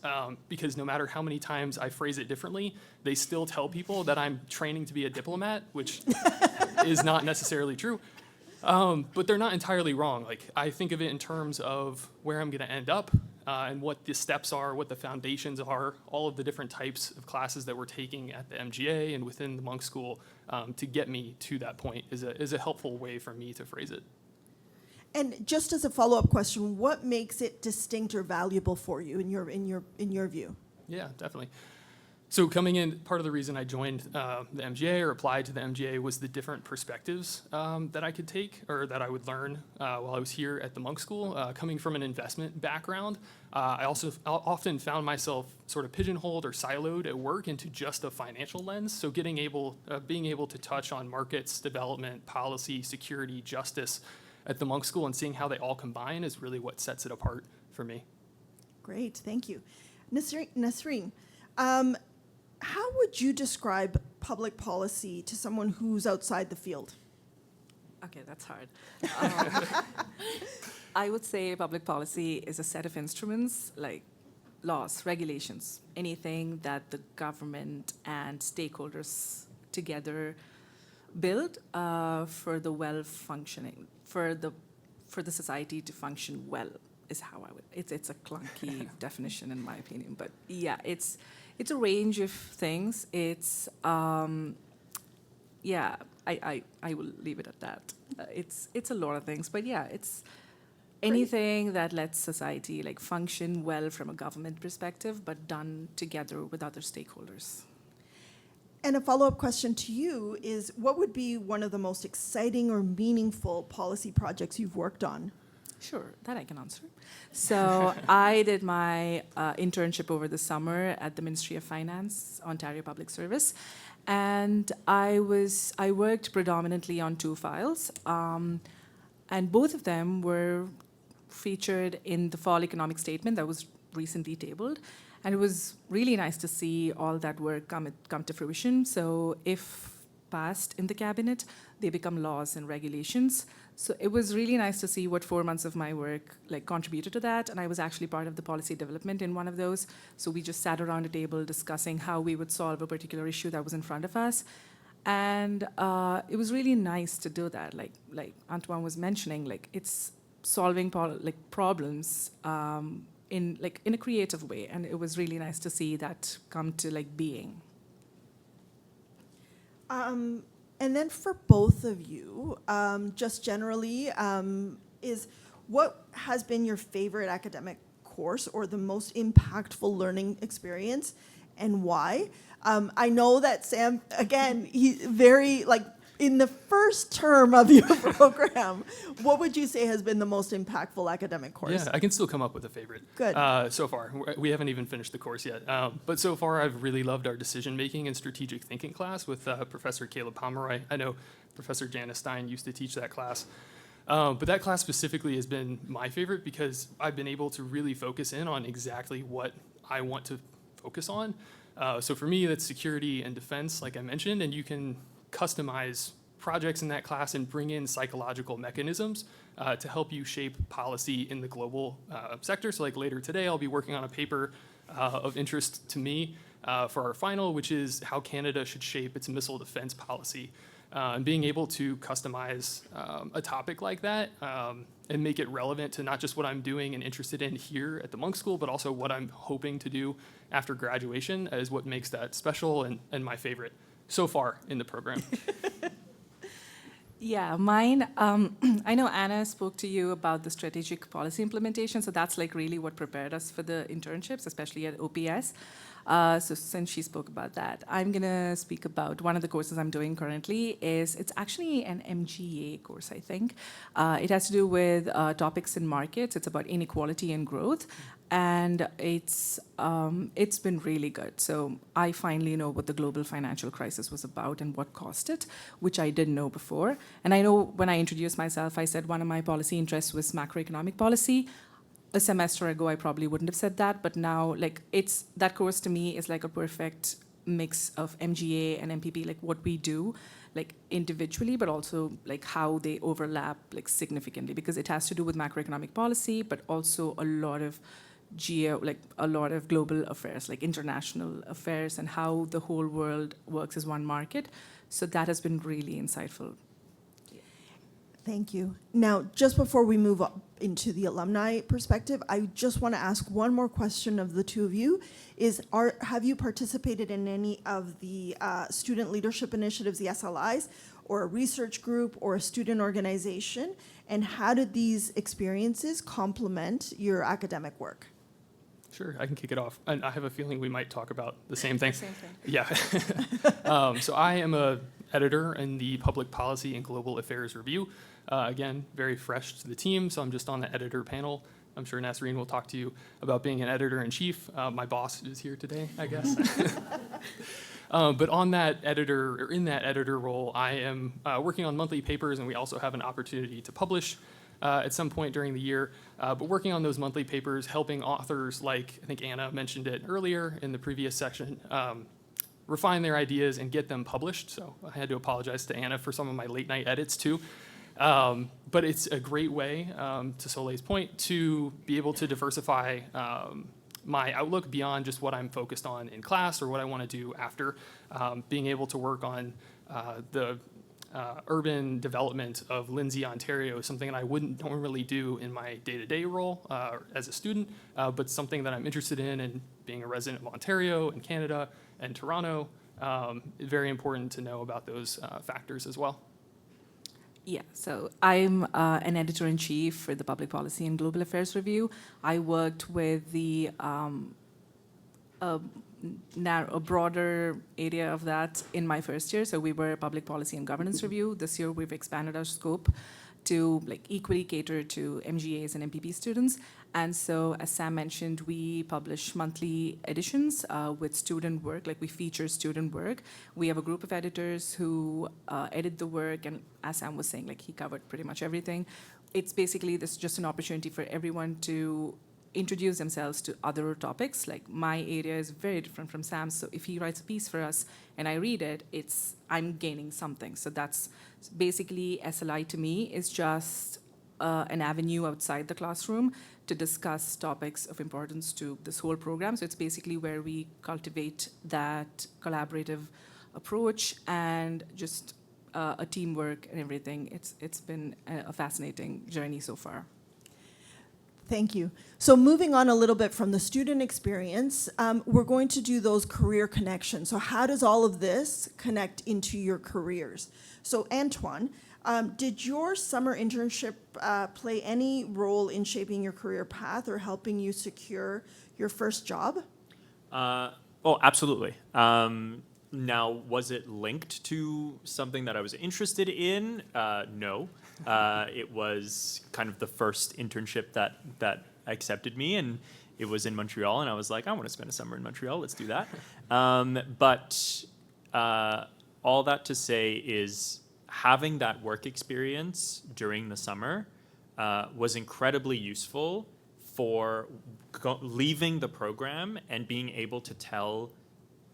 because no matter how many times I phrase it differently, they still tell people that I'm training to be a diplomat, which is not necessarily true. But they're not entirely wrong. Like, I think of it in terms of where I'm going to end up, and what the steps are, what the foundations are, all of the different types of classes that we're taking at the MGA and within the Monk School to get me to that point is a helpful way for me to phrase it. And just as a follow-up question, what makes it distinct or valuable for you in your view? Yeah, definitely. So coming in, part of the reason I joined the MGA or applied to the MGA was the different perspectives that I could take or that I would learn while I was here at the Monk School. Coming from an investment background, I also often found myself sort of pigeonholed or siloed at work into just a financial lens. So being able to touch on markets, development, policy, security, justice at the Monk School and seeing how they all combine is really what sets it apart for me. Great, thank you. Nasreen, how would you describe public policy to someone who's outside the field? Okay, that's hard. I would say public policy is a set of instruments like laws, regulations, anything that the government and stakeholders together build for the well-functioning, for the society to function well is how I would. It's a clunky definition in my opinion, but yeah, it's a range of things. It's yeah, I will leave it at that. It's a lot of things, but yeah, it's anything that lets society like function well from a government perspective, but done together with other stakeholders. And a follow-up question to you is, what would be one of the most exciting or meaningful policy projects you've worked on? Sure, that I can answer. So I did my internship over the summer at the Ministry of Finance, Ontario Public Service, and I worked predominantly on 2 files, and both of them were featured in the fall economic statement that was recently tabled. And it was really nice to see all that work come to fruition. So if passed in the cabinet, they become laws and regulations. So it was really nice to see what 4 months of my work like contributed to that. And I was actually part of the policy development in one of those. So we just sat around a table discussing how we would solve a particular issue that was in front of us. And it was really nice to do that. Like Antoine was mentioning, like it's solving problems in a creative way, and it was really nice to see that come to like being. And then for both of you, just generally, is what has been your favorite academic course or the most impactful learning experience, and why? I know that Sam, again, he's very like. In the first term of your program, what would you say has been the most impactful academic course? Yeah, I can still come up with a favorite. Good. So far, we haven't even finished the course yet. But so far, I've really loved our decision-making and strategic thinking class with Professor Caleb Pomeroy. I know Professor Janice Stein used to teach that class. But that class specifically has been my favorite because I've been able to really focus in on exactly what I want to focus on. So for me, that's security and defense, like I mentioned, and you can customize projects in that class and bring in psychological mechanisms to help you shape policy in the global sector. So like later today, I'll be working on a paper of interest to me for our final, which is how Canada should shape its missile defense policy. And being able to customize a topic like that and make it relevant to not just what I'm doing and interested in here at the Monk School, but also what I'm hoping to do after graduation is what makes that special and my favorite so far in the program. Yeah, mine, I know Anna spoke to you about the strategic policy implementation, so that's like really what prepared us for the internships, especially at OPS. So since she spoke about that, I'm gonna speak about one of the courses I'm doing currently it's actually an MGA course, I think. It has to do with topics in markets. It's about inequality and growth. And it's been really good. So I finally know what the global financial crisis was about and what caused it, which I didn't know before. And I know when I introduced myself, I said one of my policy interests was macroeconomic policy. A semester ago, I probably wouldn't have said that, but now, like, that course to me is like a perfect mix of MGA and MPP, like what we do, like individually, but also like how they overlap, like significantly, because it has to do with macroeconomic policy, but also a lot of global affairs, like international affairs, and how the whole world works as one market. So that has been really insightful. Thank you. Now, just before we move up into the alumni perspective, I just want to ask one more question of the two of you. Have you participated in any of the student leadership initiatives, the SLIs, or a research group or a student organization? And how did these experiences complement your academic work? Sure, I can kick it off. And I have a feeling we might talk about the same thing. Same thing. Yeah. So I am a editor in the Public Policy and Global Affairs Review. Again, very fresh to the team, so I'm just on the editor panel. I'm sure Nasreen will talk to you about being an editor-in-chief. My boss is here today, I guess. But in that editor role, I am working on monthly papers, and we also have an opportunity to publish at some point during the year. But working on those monthly papers, helping authors like, I think Anna mentioned it earlier in the previous section, refine their ideas and get them published. So I had to apologize to Anna for some of my late night edits too. But it's a great way, to Soleil's point, to be able to diversify my outlook beyond just what I'm focused on in class or what I want to do after. Being able to work on the urban development of Lindsay, Ontario is something that I wouldn't normally do in my day-to-day role as a student, but something that I'm interested in, and being a resident of Ontario and Canada and Toronto, very important to know about those factors as well. Yeah, so I'm an editor-in-chief for the Public Policy and Global Affairs Review. I worked with the a broader area of that in my first year. So we were a Public Policy and Governance Review. This year we've expanded our scope to like equally cater to MGAs and MPP students. And so, as Sam mentioned, we publish monthly editions with student work, like we feature student work. We have a group of editors who edit the work, and as Sam was saying, like he covered pretty much everything. It's basically this just an opportunity for everyone to introduce themselves to other topics. Like my area is very different from Sam's, so if he writes a piece for us and I read it, I'm gaining something. So that's basically SLI to me is just an avenue outside the classroom to discuss topics of importance to this whole program. So it's basically where we cultivate that collaborative approach and just a teamwork and everything. It's been a fascinating journey so far. Thank you. So moving on a little bit from the student experience, we're going to do those career connections. So how does all of this connect into your careers? So Antoine, did your summer internship play any role in shaping your career path or helping you secure your first job? Oh, absolutely. Now, was it linked to something that I was interested in? No. It was kind of the first internship that accepted me, and it was in Montreal, and I was like, I want to spend a summer in Montreal. Let's do that. But all that to say is having that work experience during the summer was incredibly useful for leaving the program and being able to tell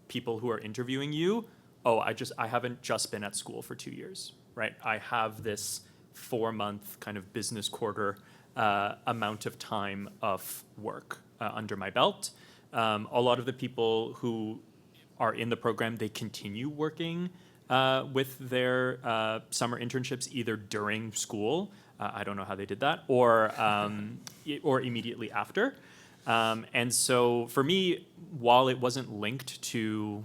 people who are interviewing you, oh, I haven't just been at school for 2 years, right? I have this 4-month kind of business quarter amount of time of work under my belt. A lot of the people who are in the program, they continue working with their summer internships either during school, I don't know how they did that, or immediately after. And so for me, while it wasn't linked to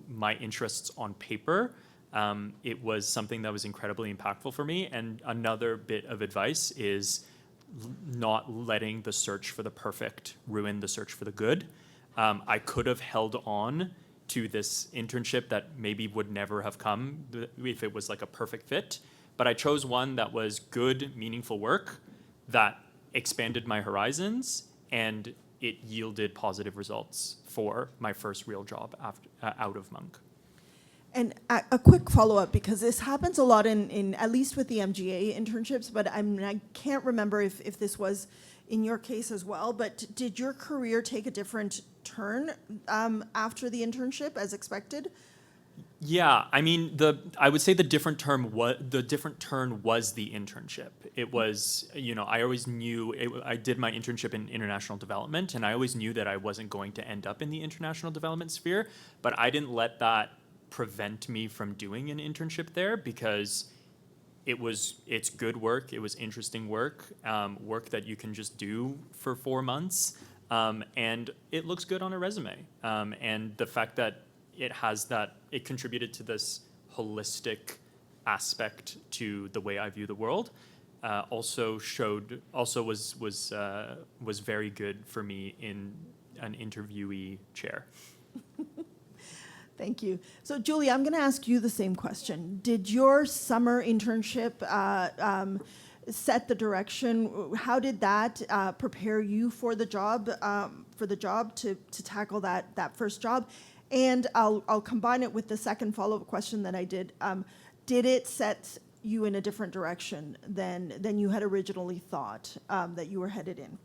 my interests on paper, it was something that was incredibly impactful for me. And another bit of advice is not letting the search for the perfect ruin the search for the good. I could have held on to this internship that maybe would never have come if it was like a perfect fit, but I chose one that was good, meaningful work that expanded my horizons, and it yielded positive results for my first real job out of Monk. And a quick follow-up, because this happens a lot in at least with the MGA internships, but I can't remember if this was in your case as well, but did your career take a different turn after the internship as expected? Yeah, I mean, I would say the different turn was the internship. It was, I always knew, I did my internship in international development, and I always knew that I wasn't going to end up in the international development sphere, but I didn't let that prevent me from doing an internship there, because it's good work, it was interesting work, work that you can just do for 4 months, and it looks good on a resume. And the fact that it contributed to this holistic aspect to the way I view the world, also was very good for me in an interviewee chair. Thank you. So, Julia, I'm going to ask you the same question. Did your summer internship set the direction? How did that prepare you for the job to tackle that first job? And I'll combine it with the second follow-up question that I did. Did it set you in a different direction than you had originally thought that you were headed in?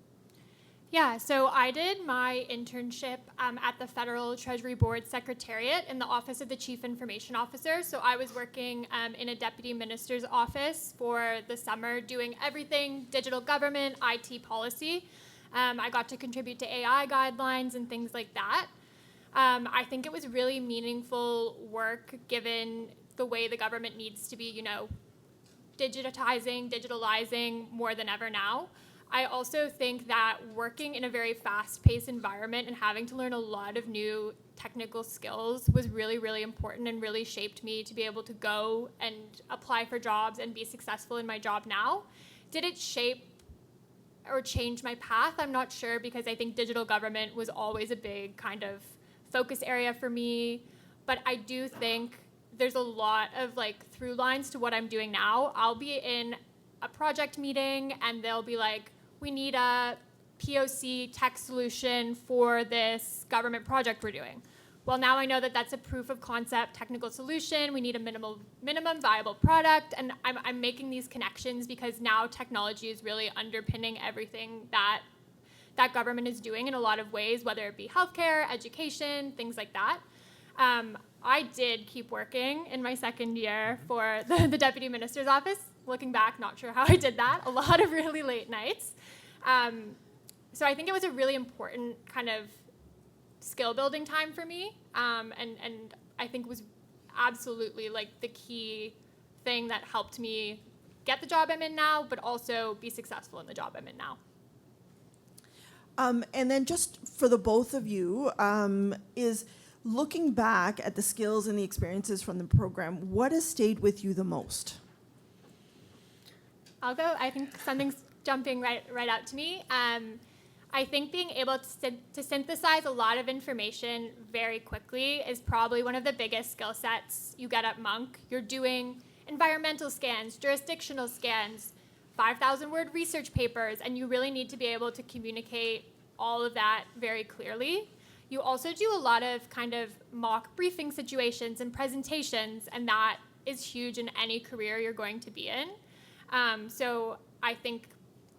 Yeah, so I did my internship at the Federal Treasury Board Secretariat in the Office of the Chief Information Officer. So I was working in a deputy minister's office for the summer, doing everything digital government, IT policy. I got to contribute to AI guidelines and things like that. I think it was really meaningful work given the way the government needs to be, digitalizing more than ever now. I also think that working in a very fast-paced environment and having to learn a lot of new technical skills was really, really important and really shaped me to be able to go and apply for jobs and be successful in my job now. Did it shape or change my path? I'm not sure, because I think digital government was always a big kind of focus area for me, but I do think there's a lot of through lines to what I'm doing now. I'll be in a project meeting and they'll be like, we need a POC tech solution for this government project we're doing. Well, now I know that that's a proof of concept technical solution. We need a minimum viable product, and I'm making these connections because now technology is really underpinning everything that government is doing in a lot of ways, whether it be healthcare, education, things like that. I did keep working in my second year for the Deputy Minister's Office. Looking back, not sure how I did that. A lot of really late nights. So I think it was a really important kind of skill building time for me. And I think was absolutely the key thing that helped me get the job I'm in now, but also be successful in the job I'm in now. And then just for the both of you, is looking back at the skills and the experiences from the program, what has stayed with you the most? I'll go. I think something's jumping right out to me. I think being able to synthesize a lot of information very quickly is probably one of the biggest skill sets you get at Monk. You're doing environmental scans, jurisdictional scans, 5,000-word research papers, and you really need to be able to communicate all of that very clearly. You also do a lot of kind of mock briefing situations and presentations, and that is huge in any career you're going to be in. So I think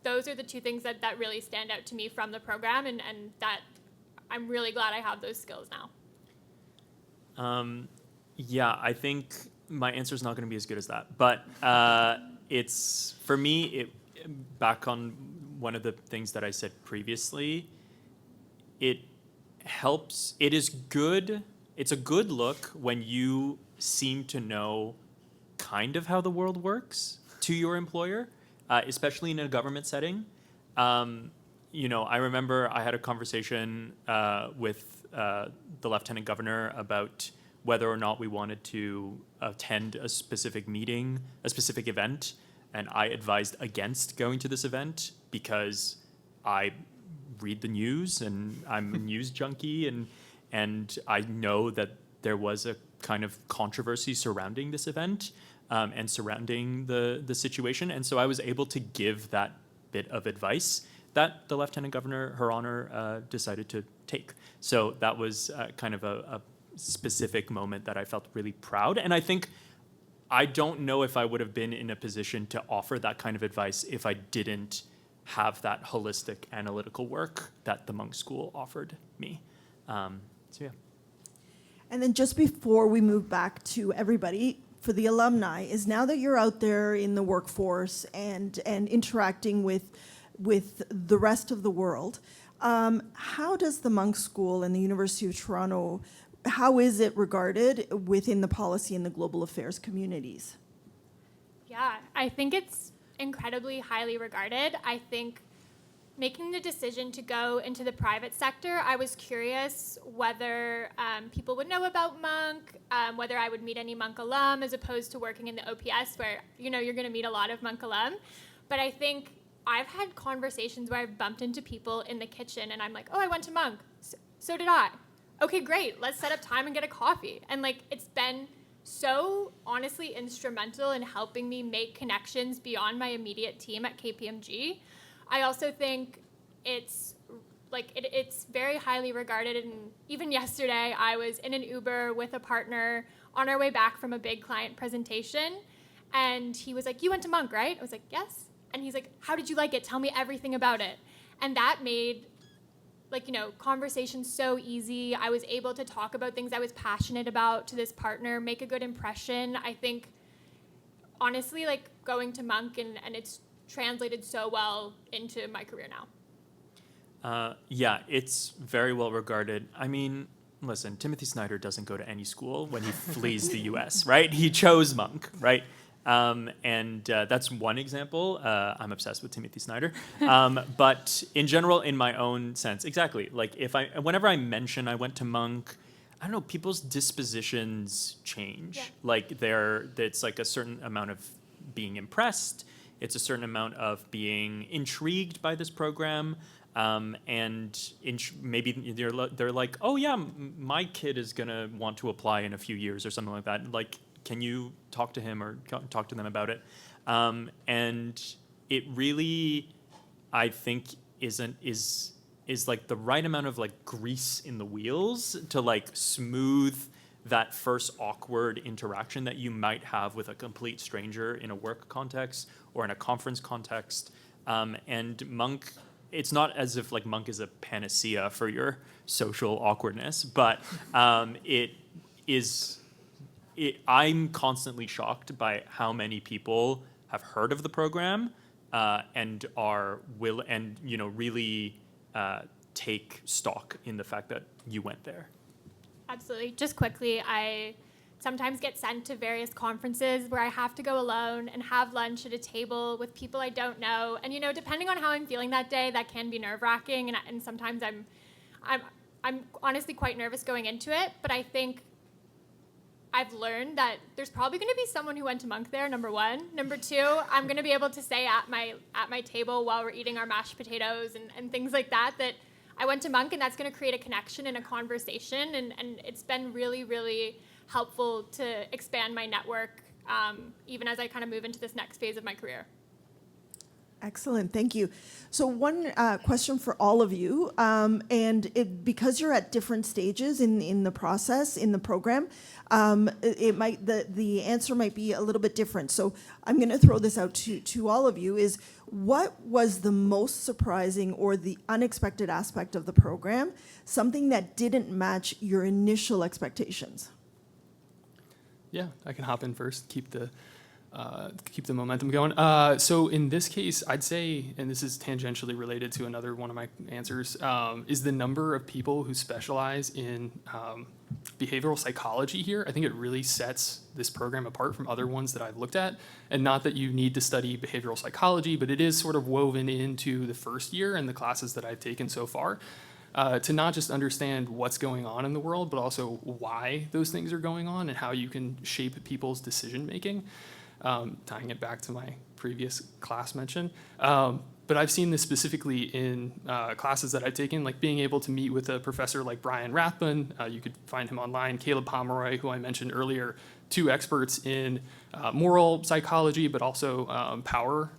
those are the two things that really stand out to me from the program, and that I'm really glad I have those skills now. Yeah, I think my answer is not going to be as good as that, but it's, for me, back on one of the things that I said previously, it helps, it is good it's a good look when you seem to know kind of how the world works to your employer, especially in a government setting. You know, I remember I had a conversation with the Lieutenant Governor about whether or not we wanted to attend a specific meeting, a specific event, and I advised against going to this event because I read the news and I'm a news junkie, and I know that there was a kind of controversy surrounding this event and surrounding the situation, and so I was able to give that bit of advice that the Lieutenant Governor, Her Honor, decided to take. So that was kind of a specific moment that I felt really proud. And I think, I don't know if I would have been in a position to offer that kind of advice if I didn't have that holistic analytical work that the Munk School offered me. So yeah. And then just before we move back to everybody, for the alumni, is now that you're out there in the workforce and interacting with the rest of the world, how does the Munk School and the University of Toronto, how is it regarded within the policy and the global affairs communities? Yeah, I think it's incredibly highly regarded. I think making the decision to go into the private sector, I was curious whether people would know about Munk, whether I would meet any Munk alum as opposed to working in the OPS where, you know, you're going to meet a lot of Munk alum. But I think I've had conversations where I've bumped into people in the kitchen and I'm like, oh, I went to Munk. So did I. Okay, great. Let's set up time and get a coffee. And like, it's been so honestly instrumental in helping me make connections beyond my immediate team at KPMG. I also think it's like it's very highly regarded. And even yesterday, I was in an Uber with a partner on our way back from a big client presentation. And he was like, you went to Munk, right? I was like, yes. And he's like, how did you like it? Tell me everything about it. And that made, like, you know, conversations so easy. I was able to talk about things I was passionate about to this partner, make a good impression. I think, honestly, like, going to Munk and it's translated so well into my career now. Yeah, it's very well regarded. I mean, listen, Timothy Snyder doesn't go to any school when he flees the US, right? He chose Munk, right? And that's one example. I'm obsessed with Timothy Snyder. But in general, in my own sense, exactly. Like whenever I mention I went to Munk, I don't know, people's dispositions change. Yeah. Like it's like a certain amount of being impressed. It's a certain amount of being intrigued by this program. And maybe they're like, oh yeah, my kid is gonna want to apply in a few years or something like that. Like, can you talk to him or talk to them about it? And it really, I think, is like the right amount of like grease in the wheels to like smooth that first awkward interaction that you might have with a complete stranger in a work context or in a conference context. And Munk, it's not as if like Munk is a panacea for your social awkwardness, but I'm constantly shocked by how many people have heard of the program and are really take stock in the fact that you went there. Absolutely. Just quickly, I sometimes get sent to various conferences where I have to go alone and have lunch at a table with people I don't know. And, you know, depending on how I'm feeling that day, that can be nerve-wracking. And sometimes I'm honestly quite nervous going into it. But I think I've learned that there's probably going to be someone who went to Munk there, number one. Number two, I'm going to be able to say at my table while we're eating our mashed potatoes and things like that I went to Munk, and that's going to create a connection and a conversation. And it's been really, really helpful to expand my network, even as I kind of move into this next phase of my career. Excellent, thank you. So one question for all of you, because you're at different stages in the process, in the program, the answer might be a little bit different. So I'm going to throw this out to all of you, is what was the most surprising or the unexpected aspect of the program, something that didn't match your initial expectations? Yeah, I can hop in first, keep the keep the momentum going. So in this case, I'd say, and this is tangentially related to another one of my answers, is the number of people who specialize in behavioral psychology here. I think it really sets this program apart from other ones that I've looked at. And not that you need to study behavioral psychology, but it is sort of woven into the first year and the classes that I've taken so far. To not just understand what's going on in the world, but also why those things are going on and how you can shape people's decision making. Tying it back to my previous class mention. But I've seen this specifically in classes that I've taken, like being able to meet with a professor like Brian Rathbun. You could find him online. Caleb Pomeroy, who I mentioned earlier, 2 experts in moral psychology, but also power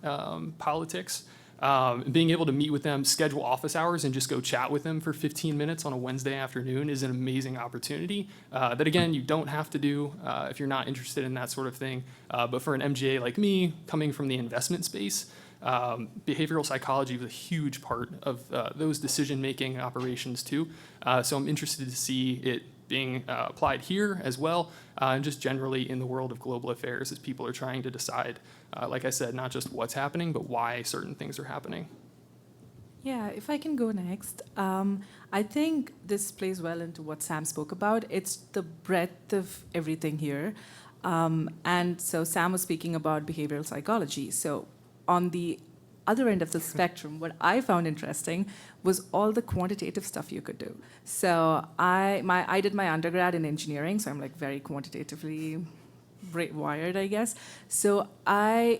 politics. Being able to meet with them, schedule office hours, and just go chat with them for 15 minutes on a Wednesday afternoon is an amazing opportunity that, again, you don't have to do if you're not interested in that sort of thing. But for an MGA like me, coming from the investment space, behavioral psychology was a huge part of those decision-making operations too. So I'm interested to see it being applied here as well, and just generally in the world of global affairs as people are trying to decide, like I said, not just what's happening, but why certain things are happening. Yeah, if I can go next. I think this plays well into what Sam spoke about. It's the breadth of everything here. And so Sam was speaking about behavioral psychology. So on the other end of the spectrum, what I found interesting was all the quantitative stuff you could do. So I did my undergrad in engineering, so I'm like very quantitatively wired, I guess. So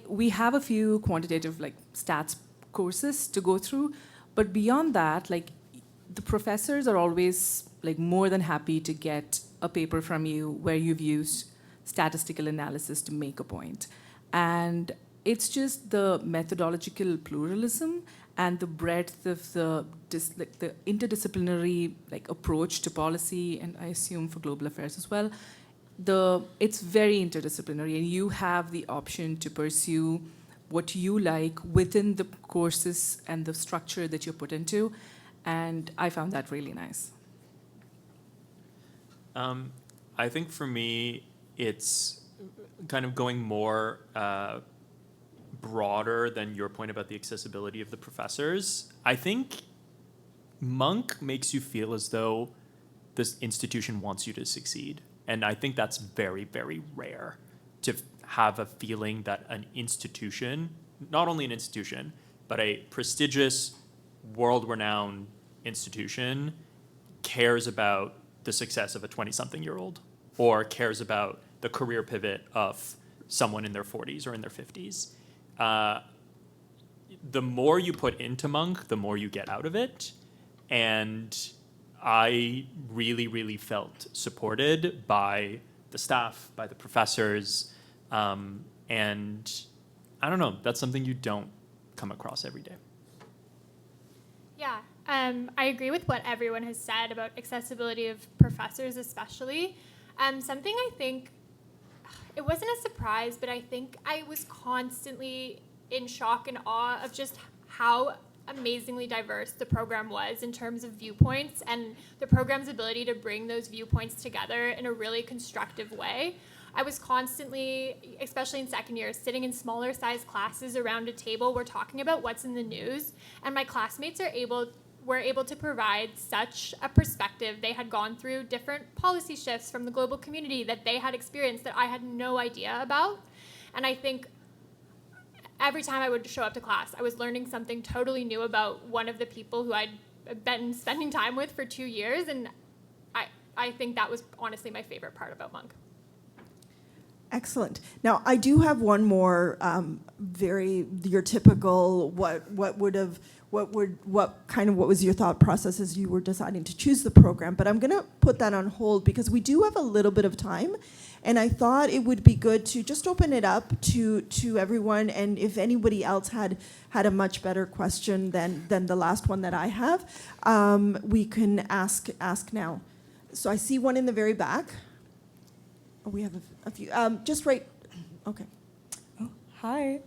we have a few quantitative like stats courses to go through, but beyond that, like the professors are always like more than happy to get a paper from you where you've used statistical analysis to make a point. And it's just the methodological pluralism and the breadth of the interdisciplinary like approach to policy, and I assume for global affairs as well. It's very interdisciplinary, and you have the option to pursue what you like within the courses and the structure that you're put into, and I found that really nice. I think for me, it's kind of going more broader than your point about the accessibility of the professors. I think Monk makes you feel as though this institution wants you to succeed. And I think that's very, very rare to have a feeling that an institution, not only an institution, but a prestigious, world-renowned institution cares about the success of a 20-something-year-old or cares about the career pivot of someone in their 40s or in their 50s. The more you put into Monk, the more you get out of it. And I really, really felt supported by the staff, by the professors. And I don't know, that's something you don't come across every day. Yeah, I agree with what everyone has said about accessibility of professors especially. Something I think, it wasn't a surprise, but I think I was constantly in shock and awe of just how amazingly diverse the program was in terms of viewpoints and the program's ability to bring those viewpoints together in a really constructive way. I was constantly, especially in second year, sitting in smaller size classes around a table. We're talking about what's in the news, and my classmates were able to provide such a perspective. They had gone through different policy shifts from the global community that they had experienced that I had no idea about. And I think every time I would show up to class, I was learning something totally new about one of the people who I'd been spending time with for 2 years. And I think that was honestly my favorite part about Monk. Excellent. Now, I do have one more your typical what was your thought process as you were deciding to choose the program, but I'm going to put that on hold because we do have a little bit of time, and I thought it would be good to just open it up to everyone, and if anybody else had a much better question than the last one that I have, we can ask now. So I see one in the very back. Oh, we have a few. Just right. Okay. Hi,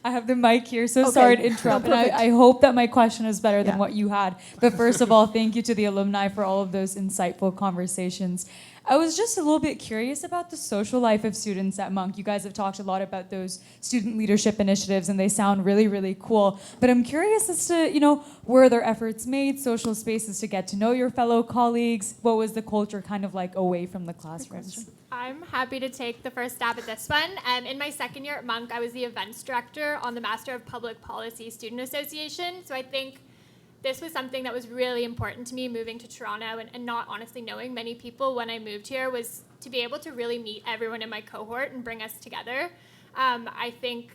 I have the mic here, so Okay. sorry to interrupt. No, And perfect. I hope that my question is better than Yeah. what you had. But first of all, thank you to the alumni for all of those insightful conversations. I was just a little bit curious about the social life of students at Monk. You guys have talked a lot about those student leadership initiatives, and they sound really, really cool. But I'm curious as to, were there efforts made, social spaces to get to know your fellow colleagues? What was the culture kind of like away from the classrooms? I'm happy to take the first stab at this one. In my second year at Monk, I was the events director on the Master of Public Policy Student Association. So I think this was something that was really important to me moving to Toronto and not honestly knowing many people when I moved here, was to be able to really meet everyone in my cohort and bring us together. I think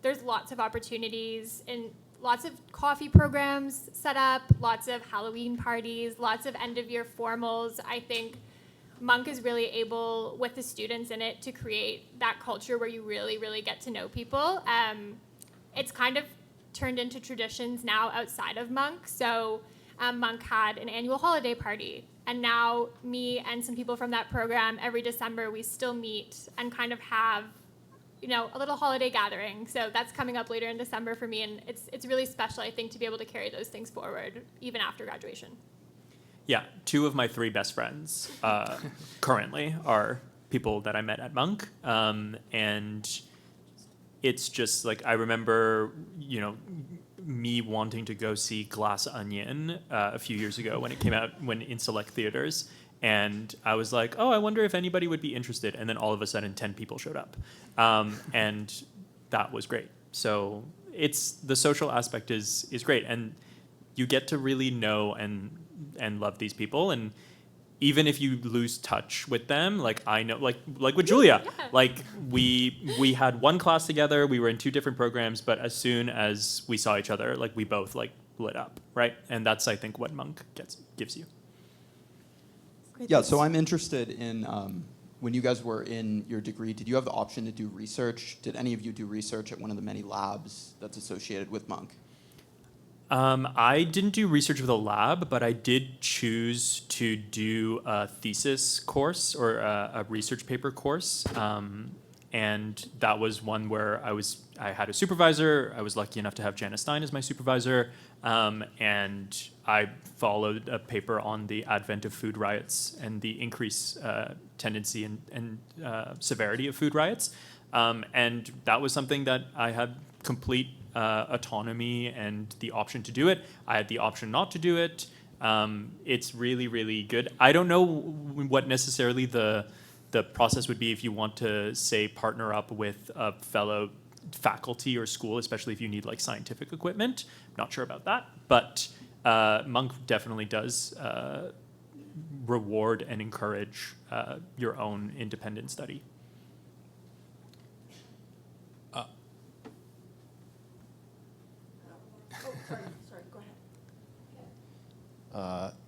there's lots of opportunities and lots of coffee programs set up, lots of Halloween parties, lots of end-of-year formals. I think Monk is really able, with the students in it, to create that culture where you really, really get to know people. It's kind of turned into traditions now outside of Monk. So Monk had an annual holiday party. And now me and some people from that program, every December, we still meet and kind of have, a little holiday gathering. So that's coming up later in December for me. And it's really special, I think, to be able to carry those things forward, even after graduation. Yeah, 2 of my 3 best friends currently are people that I met at Monk. And it's just like, I remember, me wanting to go see Glass Onion a few years ago when it came out in select theaters. And I was like, oh, I wonder if anybody would be interested. And then all of a sudden 10 people showed up. And that was great. So the social aspect is great. And you get to really know and love these people. And even if you lose touch with them, like I know, like with Julia, like we had one class together, we were in 2 different programs, but as soon as we saw each other, like we both like lit up, right? And that's, I think, what Monk gives you. Yeah, so I'm interested in, when you guys were in your degree, did you have the option to do research? Did any of you do research at one of the many labs that's associated with Monk? I didn't do research with a lab, but I did choose to do a thesis course or a research paper course. And that was one where I had a supervisor. I was lucky enough to have Janice Stein as my supervisor. And I followed a paper on the advent of food riots and the increased tendency and severity of food riots. And that was something that I had complete autonomy and the option to do it. I had the option not to do it. It's really, really good. I don't know what necessarily the process would be if you want to, say, partner up with a fellow faculty or school, especially if you need like scientific equipment. Not sure about that, but Monk definitely does reward and encourage your own independent study.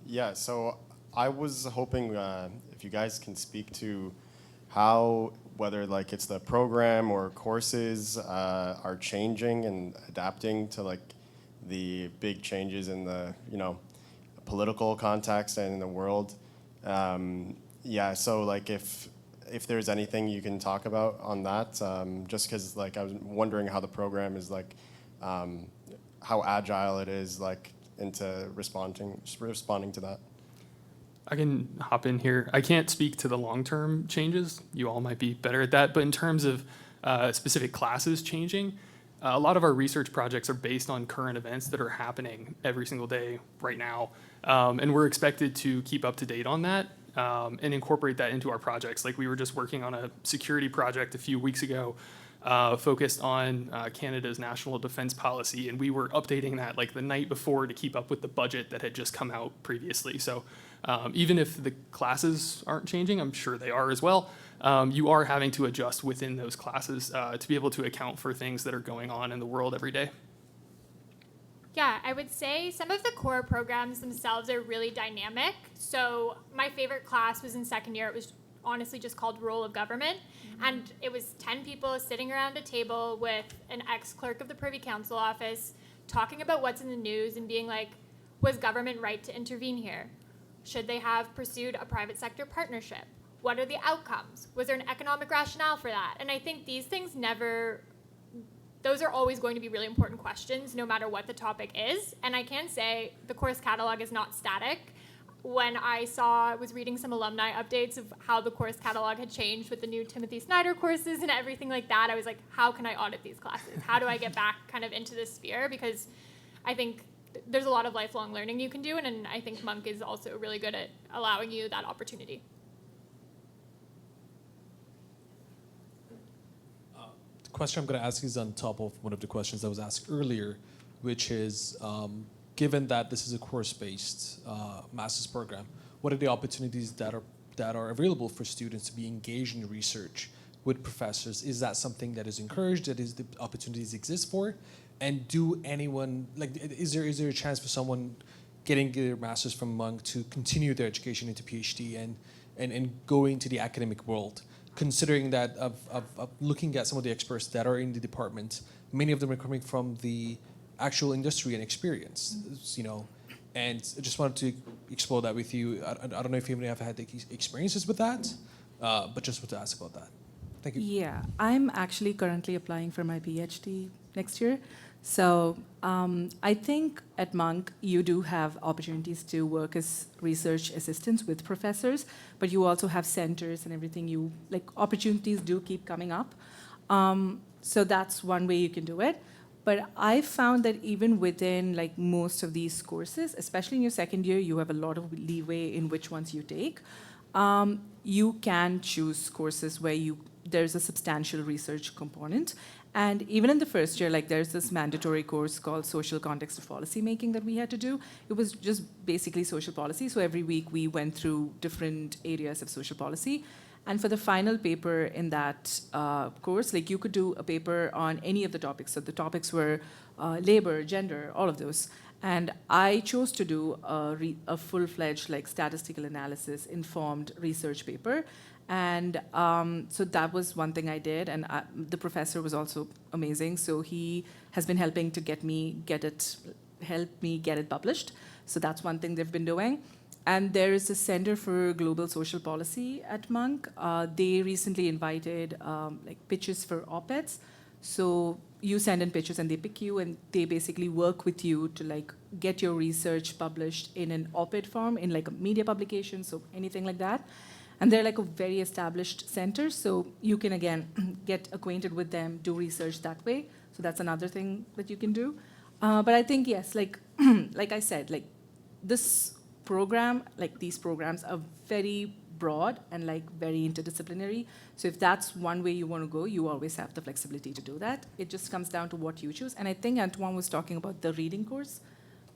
Yeah, so I was hoping if you guys can speak to how, whether like it's the program or courses are changing and adapting to like the big changes in the, political context and in the world. Yeah, so like if there's anything you can talk about on that, just because like I was wondering how the program is like, how agile it is like into responding to that. I can hop in here. I can't speak to the long-term changes. You all might be better at that. But in terms of specific classes changing, a lot of our research projects are based on current events that are happening every single day right now. And we're expected to keep up to date on that and incorporate that into our projects. Like we were just working on a security project a few weeks ago focused on Canada's national defense policy, and we were updating that like the night before to keep up with the budget that had just come out previously. So even if the classes aren't changing, I'm sure they are as well, you are having to adjust within those classes to be able to account for things that are going on in the world every day. Yeah, I would say some of the core programs themselves are really dynamic. So my favorite class was in second year. It was honestly just called Role of Government. And it was 10 people sitting around a table with an ex-clerk of the Privy Council office talking about what's in the news and being like, was government right to intervene here? Should they have pursued a private sector partnership? What are the outcomes? Was there an economic rationale for that? And I think these things never those are always going to be really important questions no matter what the topic is. And I can say the course catalog is not static. When I was reading some alumni updates of how the course catalog had changed with the new Timothy Snyder courses and everything like that, I was like, how can I audit these classes? How do I get back kind of into this sphere? Because I think there's a lot of lifelong learning you can do, and I think Monk is also really good at allowing you that opportunity. The question I'm going to ask is on top of one of the questions that was asked earlier, which is, given that this is a course-based master's program, what are the opportunities that are available for students to be engaged in research with professors? Is that something that is encouraged, that is the opportunities exist for? And do anyone, like, is there a chance for someone getting their master's from Monk to continue their education into PhD and go into the academic world? Considering that of looking at some of the experts that are in the department, many of them are coming from the actual industry and experience, you know, and I just wanted to explore that with you. I don't know if you have had experiences with that, but just want to ask about that. Thank you. Yeah, I'm actually currently applying for my PhD next year. So I think at Monk, you do have opportunities to work as research assistants with professors, but you also have centers and everything. Opportunities do keep coming up. So that's one way you can do it. But I found that even within most of these courses, especially in your second year, you have a lot of leeway in which ones you take. You can choose courses where there's a substantial research component. And even in the first year, there's this mandatory course called Social Context of Policy Making that we had to do. It was just basically social policy. So every week we went through different areas of social policy. And for the final paper in that course, you could do a paper on any of the topics. So the topics were labor, gender, all of those. And I chose to do a full-fledged statistical analysis informed research paper. And so that was one thing I did. And the professor was also amazing. So he has been helping to help me get it published. So that's one thing they've been doing. And there is a Center for Global Social Policy at Monk. They recently invited pitches for op-eds. So you send in pitches and they pick you, and they basically work with you to get your research published in an op-ed form, in a media publication, so anything like that. And they're a very established center, so you can again get acquainted with them, do research that way. So that's another thing that you can do. But I think yes, like I said, this program, these programs are very broad and very interdisciplinary. So if that's one way you want to go, you always have the flexibility to do that. It just comes down to what you choose. And I think Antoine was talking about the reading course.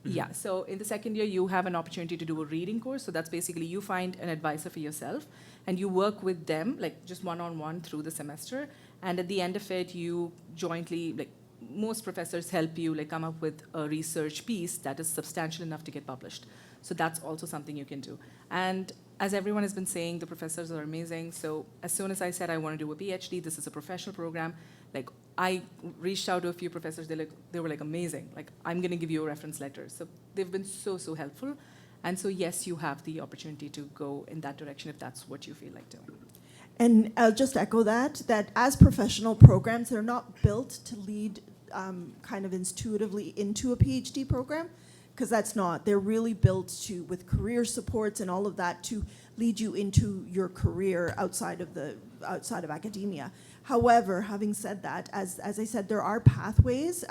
Mm-hmm. Yeah, so in the second year, you have an opportunity to do a reading course. So that's basically you find an advisor for yourself and you work with them, just one-on-one through the semester. And at the end of it, you jointly, most professors help you come up with a research piece that is substantial enough to get published. So that's also something you can do. And as everyone has been saying, the professors are amazing. So as soon as I said I want to do a PhD, this is a professional program, I reached out to a few professors. They were amazing. I'm going to give you a reference letter. So they've been so helpful. And so yes, you have the opportunity to go in that direction if that's what you feel like doing. And I'll just echo that as professional programs, they're not built to lead kind of intuitively into a PhD program, because that's not. They're really built with career supports and all of that to lead you into your career outside of academia. However, having said that, as I said, there are pathways.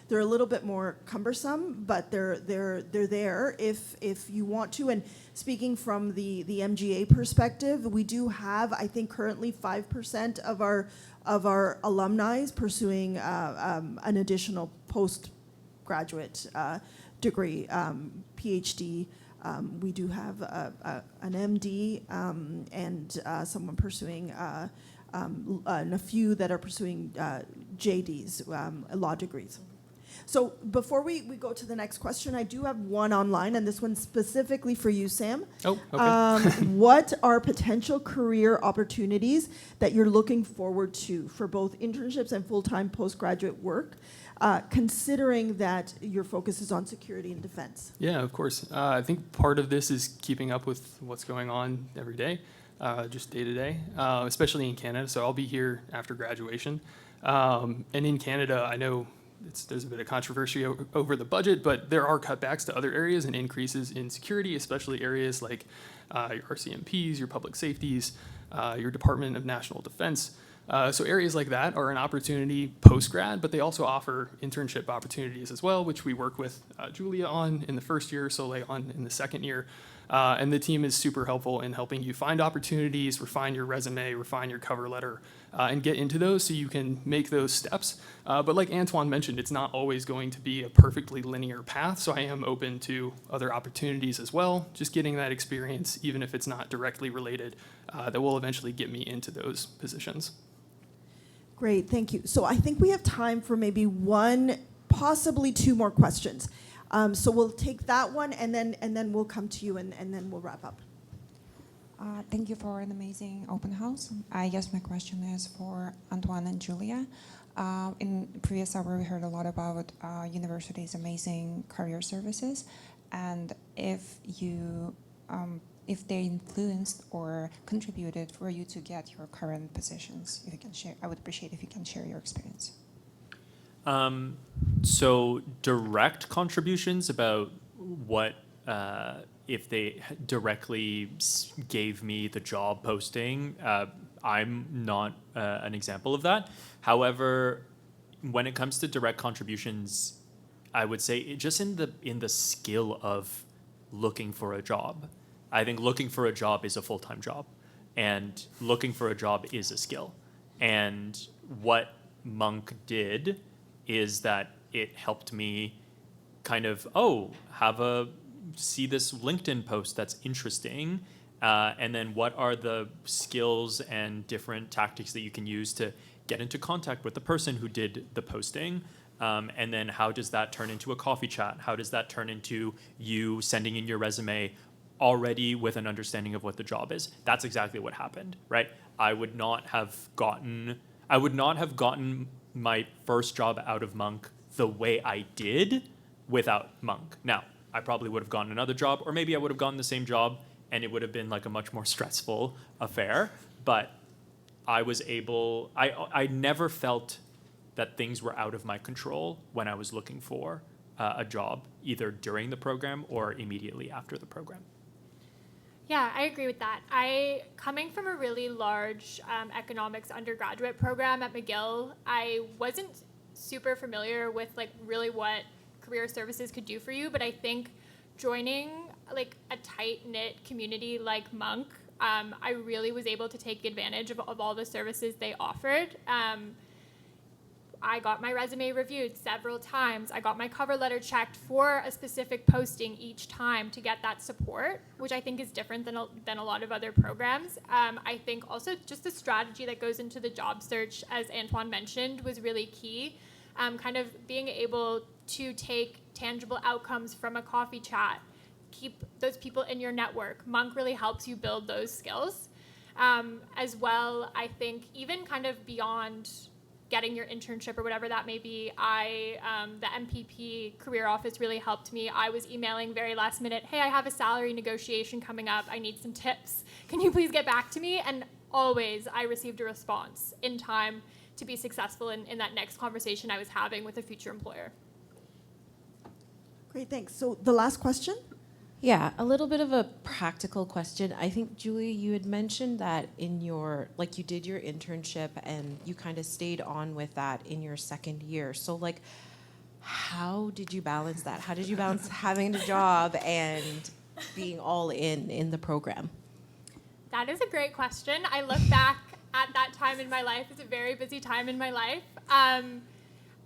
They're a little bit more cumbersome, but they're there if you want to. And speaking from the MGA perspective, we do have, I think, currently 5% of our alumni pursuing an additional postgraduate degree, PhD. We do have an MD and someone pursuing. And a few that are pursuing JDs, law degrees. So before we go to the next question, I do have one online, and this one's specifically for you, Sam. Oh, okay. What are potential career opportunities that you're looking forward to for both internships and full-time postgraduate work, considering that your focus is on security and defense? Yeah, of course. I think part of this is keeping up with what's going on every day. just day to day, especially in Canada. So I'll be here after graduation. And in Canada, I know there's a bit of controversy over the budget, but there are cutbacks to other areas and increases in security, especially areas like your RCMPs, your public safeties, your Department of National Defense. So areas like that are an opportunity post-grad, but they also offer internship opportunities as well, which we work with Julia on in the first year, Soleil on in the second year. And the team is super helpful in helping you find opportunities, refine your resume, refine your cover letter, and get into those so you can make those steps. But like Antoine mentioned, it's not always going to be a perfectly linear path, so I am open to other opportunities as well, just getting that experience, even if it's not directly related, that will eventually get me into those positions. Great, thank you. So I think we have time for maybe one, possibly two more questions. So we'll take that one, and then we'll come to you, and then we'll wrap up. Thank you for an amazing open house. I guess my question is for Antoine and Julia. In previous hour, we heard a lot about university's amazing career services, and if they influenced or contributed for you to get your current positions. If you can share, I would appreciate if you can share your experience. So direct contributions about what if they directly gave me the job posting, I'm not an example of that. However, when it comes to direct contributions, I would say just in the skill of looking for a job. I think looking for a job is a full-time job, and looking for a job is a skill. And what Monk did is that it helped me kind of, see this LinkedIn post that's interesting, and then what are the skills and different tactics that you can use to get into contact with the person who did the posting, and then how does that turn into a coffee chat? How does that turn into you sending in your resume already with an understanding of what the job is? That's exactly what happened, right? I would not have gotten my first job out of Monk the way I did without Monk. Now, I probably would have gotten another job, or maybe I would have gotten the same job and it would have been like a much more stressful affair, but I was able, I never felt that things were out of my control when I was looking for a job, either during the program or immediately after the program. Yeah, I agree with that. Coming from a really large economics undergraduate program at McGill, I wasn't super familiar with like really what career services could do for you, but I think joining like a tight-knit community like Monk, I really was able to take advantage of all the services they offered. I got my resume reviewed several times. I got my cover letter checked for a specific posting each time to get that support, which I think is different than a lot of other programs. I think also just the strategy that goes into the job search, as Antoine mentioned, was really key. Kind of being able to take tangible outcomes from a coffee chat, keep those people in your network. Monk really helps you build those skills. As well, I think even kind of beyond getting your internship or whatever that may be, the MPP career office really helped me. I was emailing very last minute, hey, I have a salary negotiation coming up. I need some tips. Can you please get back to me? And always I received a response in time to be successful in that next conversation I was having with a future employer. Great, thanks. So the last question? Yeah, a little bit of a practical question. I think, Julia, you had mentioned that in your, like you did your internship and you kind of stayed on with that in your second year. So like, how did you balance that? How did you balance having a job and being all in the program? That is a great question. I look back at that time in my life. It's a very busy time in my life.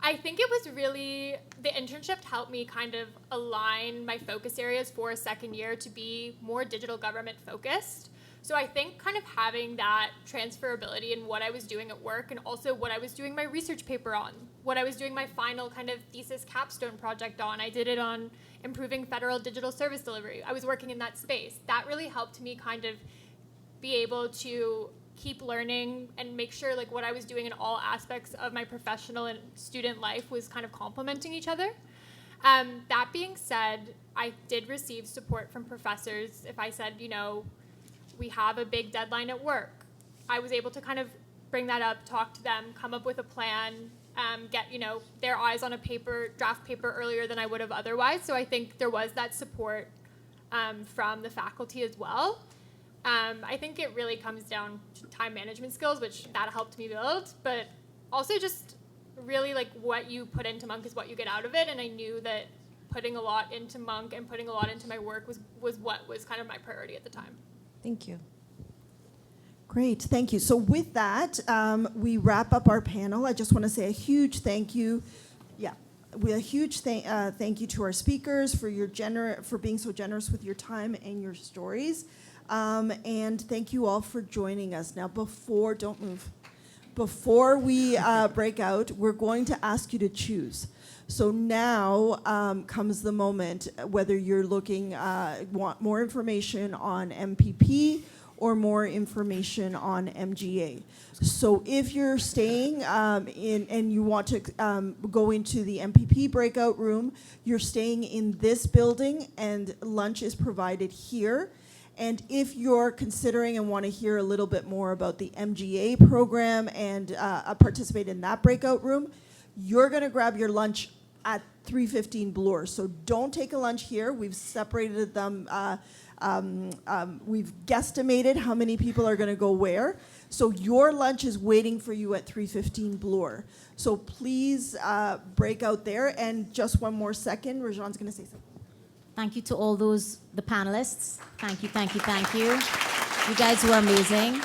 I think it was really, the internship helped me kind of align my focus areas for a second year to be more digital government focused. So I think kind of having that transferability in what I was doing at work and also what I was doing my research paper on, what I was doing my final kind of thesis capstone project on. I did it on improving federal digital service delivery. I was working in that space. That really helped me kind of be able to keep learning and make sure like what I was doing in all aspects of my professional and student life was kind of complementing each other. That being said, I did receive support from professors. If I said, we have a big deadline at work. I was able to kind of bring that up, talk to them, come up with a plan, get, you know, their eyes on a paper, draft paper earlier than I would have otherwise. So I think there was that support from the faculty as well. I think it really comes down to time management skills, which that helped me build, but also just really like what you put into Monk is what you get out of it. And I knew that putting a lot into Monk and putting a lot into my work was what was kind of my priority at the time. Thank you. Great, thank you. So with that, we wrap up our panel. I just want to say a huge thank you. Yeah, a huge thank you to our speakers for for being so generous with your time and your stories. And thank you all for joining us. Now, don't move. Before we break out, we're going to ask you to choose. So now comes the moment, whether you're want more information on MPP or more information on MGA. So if you're staying and you want to go into the MPP breakout room, you're staying in this building and lunch is provided here. And if you're considering and want to hear a little bit more about the MGA program and participate in that breakout room, you're going to grab your lunch at 315 Bloor. So don't take a lunch here. We've separated them. We've guesstimated how many people are going to go where. So your lunch is waiting for you at 315 Bloor. So please break out there. And just one more second, Rajan's going to say something. Thank you to all the panelists. Thank you, thank you, thank you. You guys were amazing.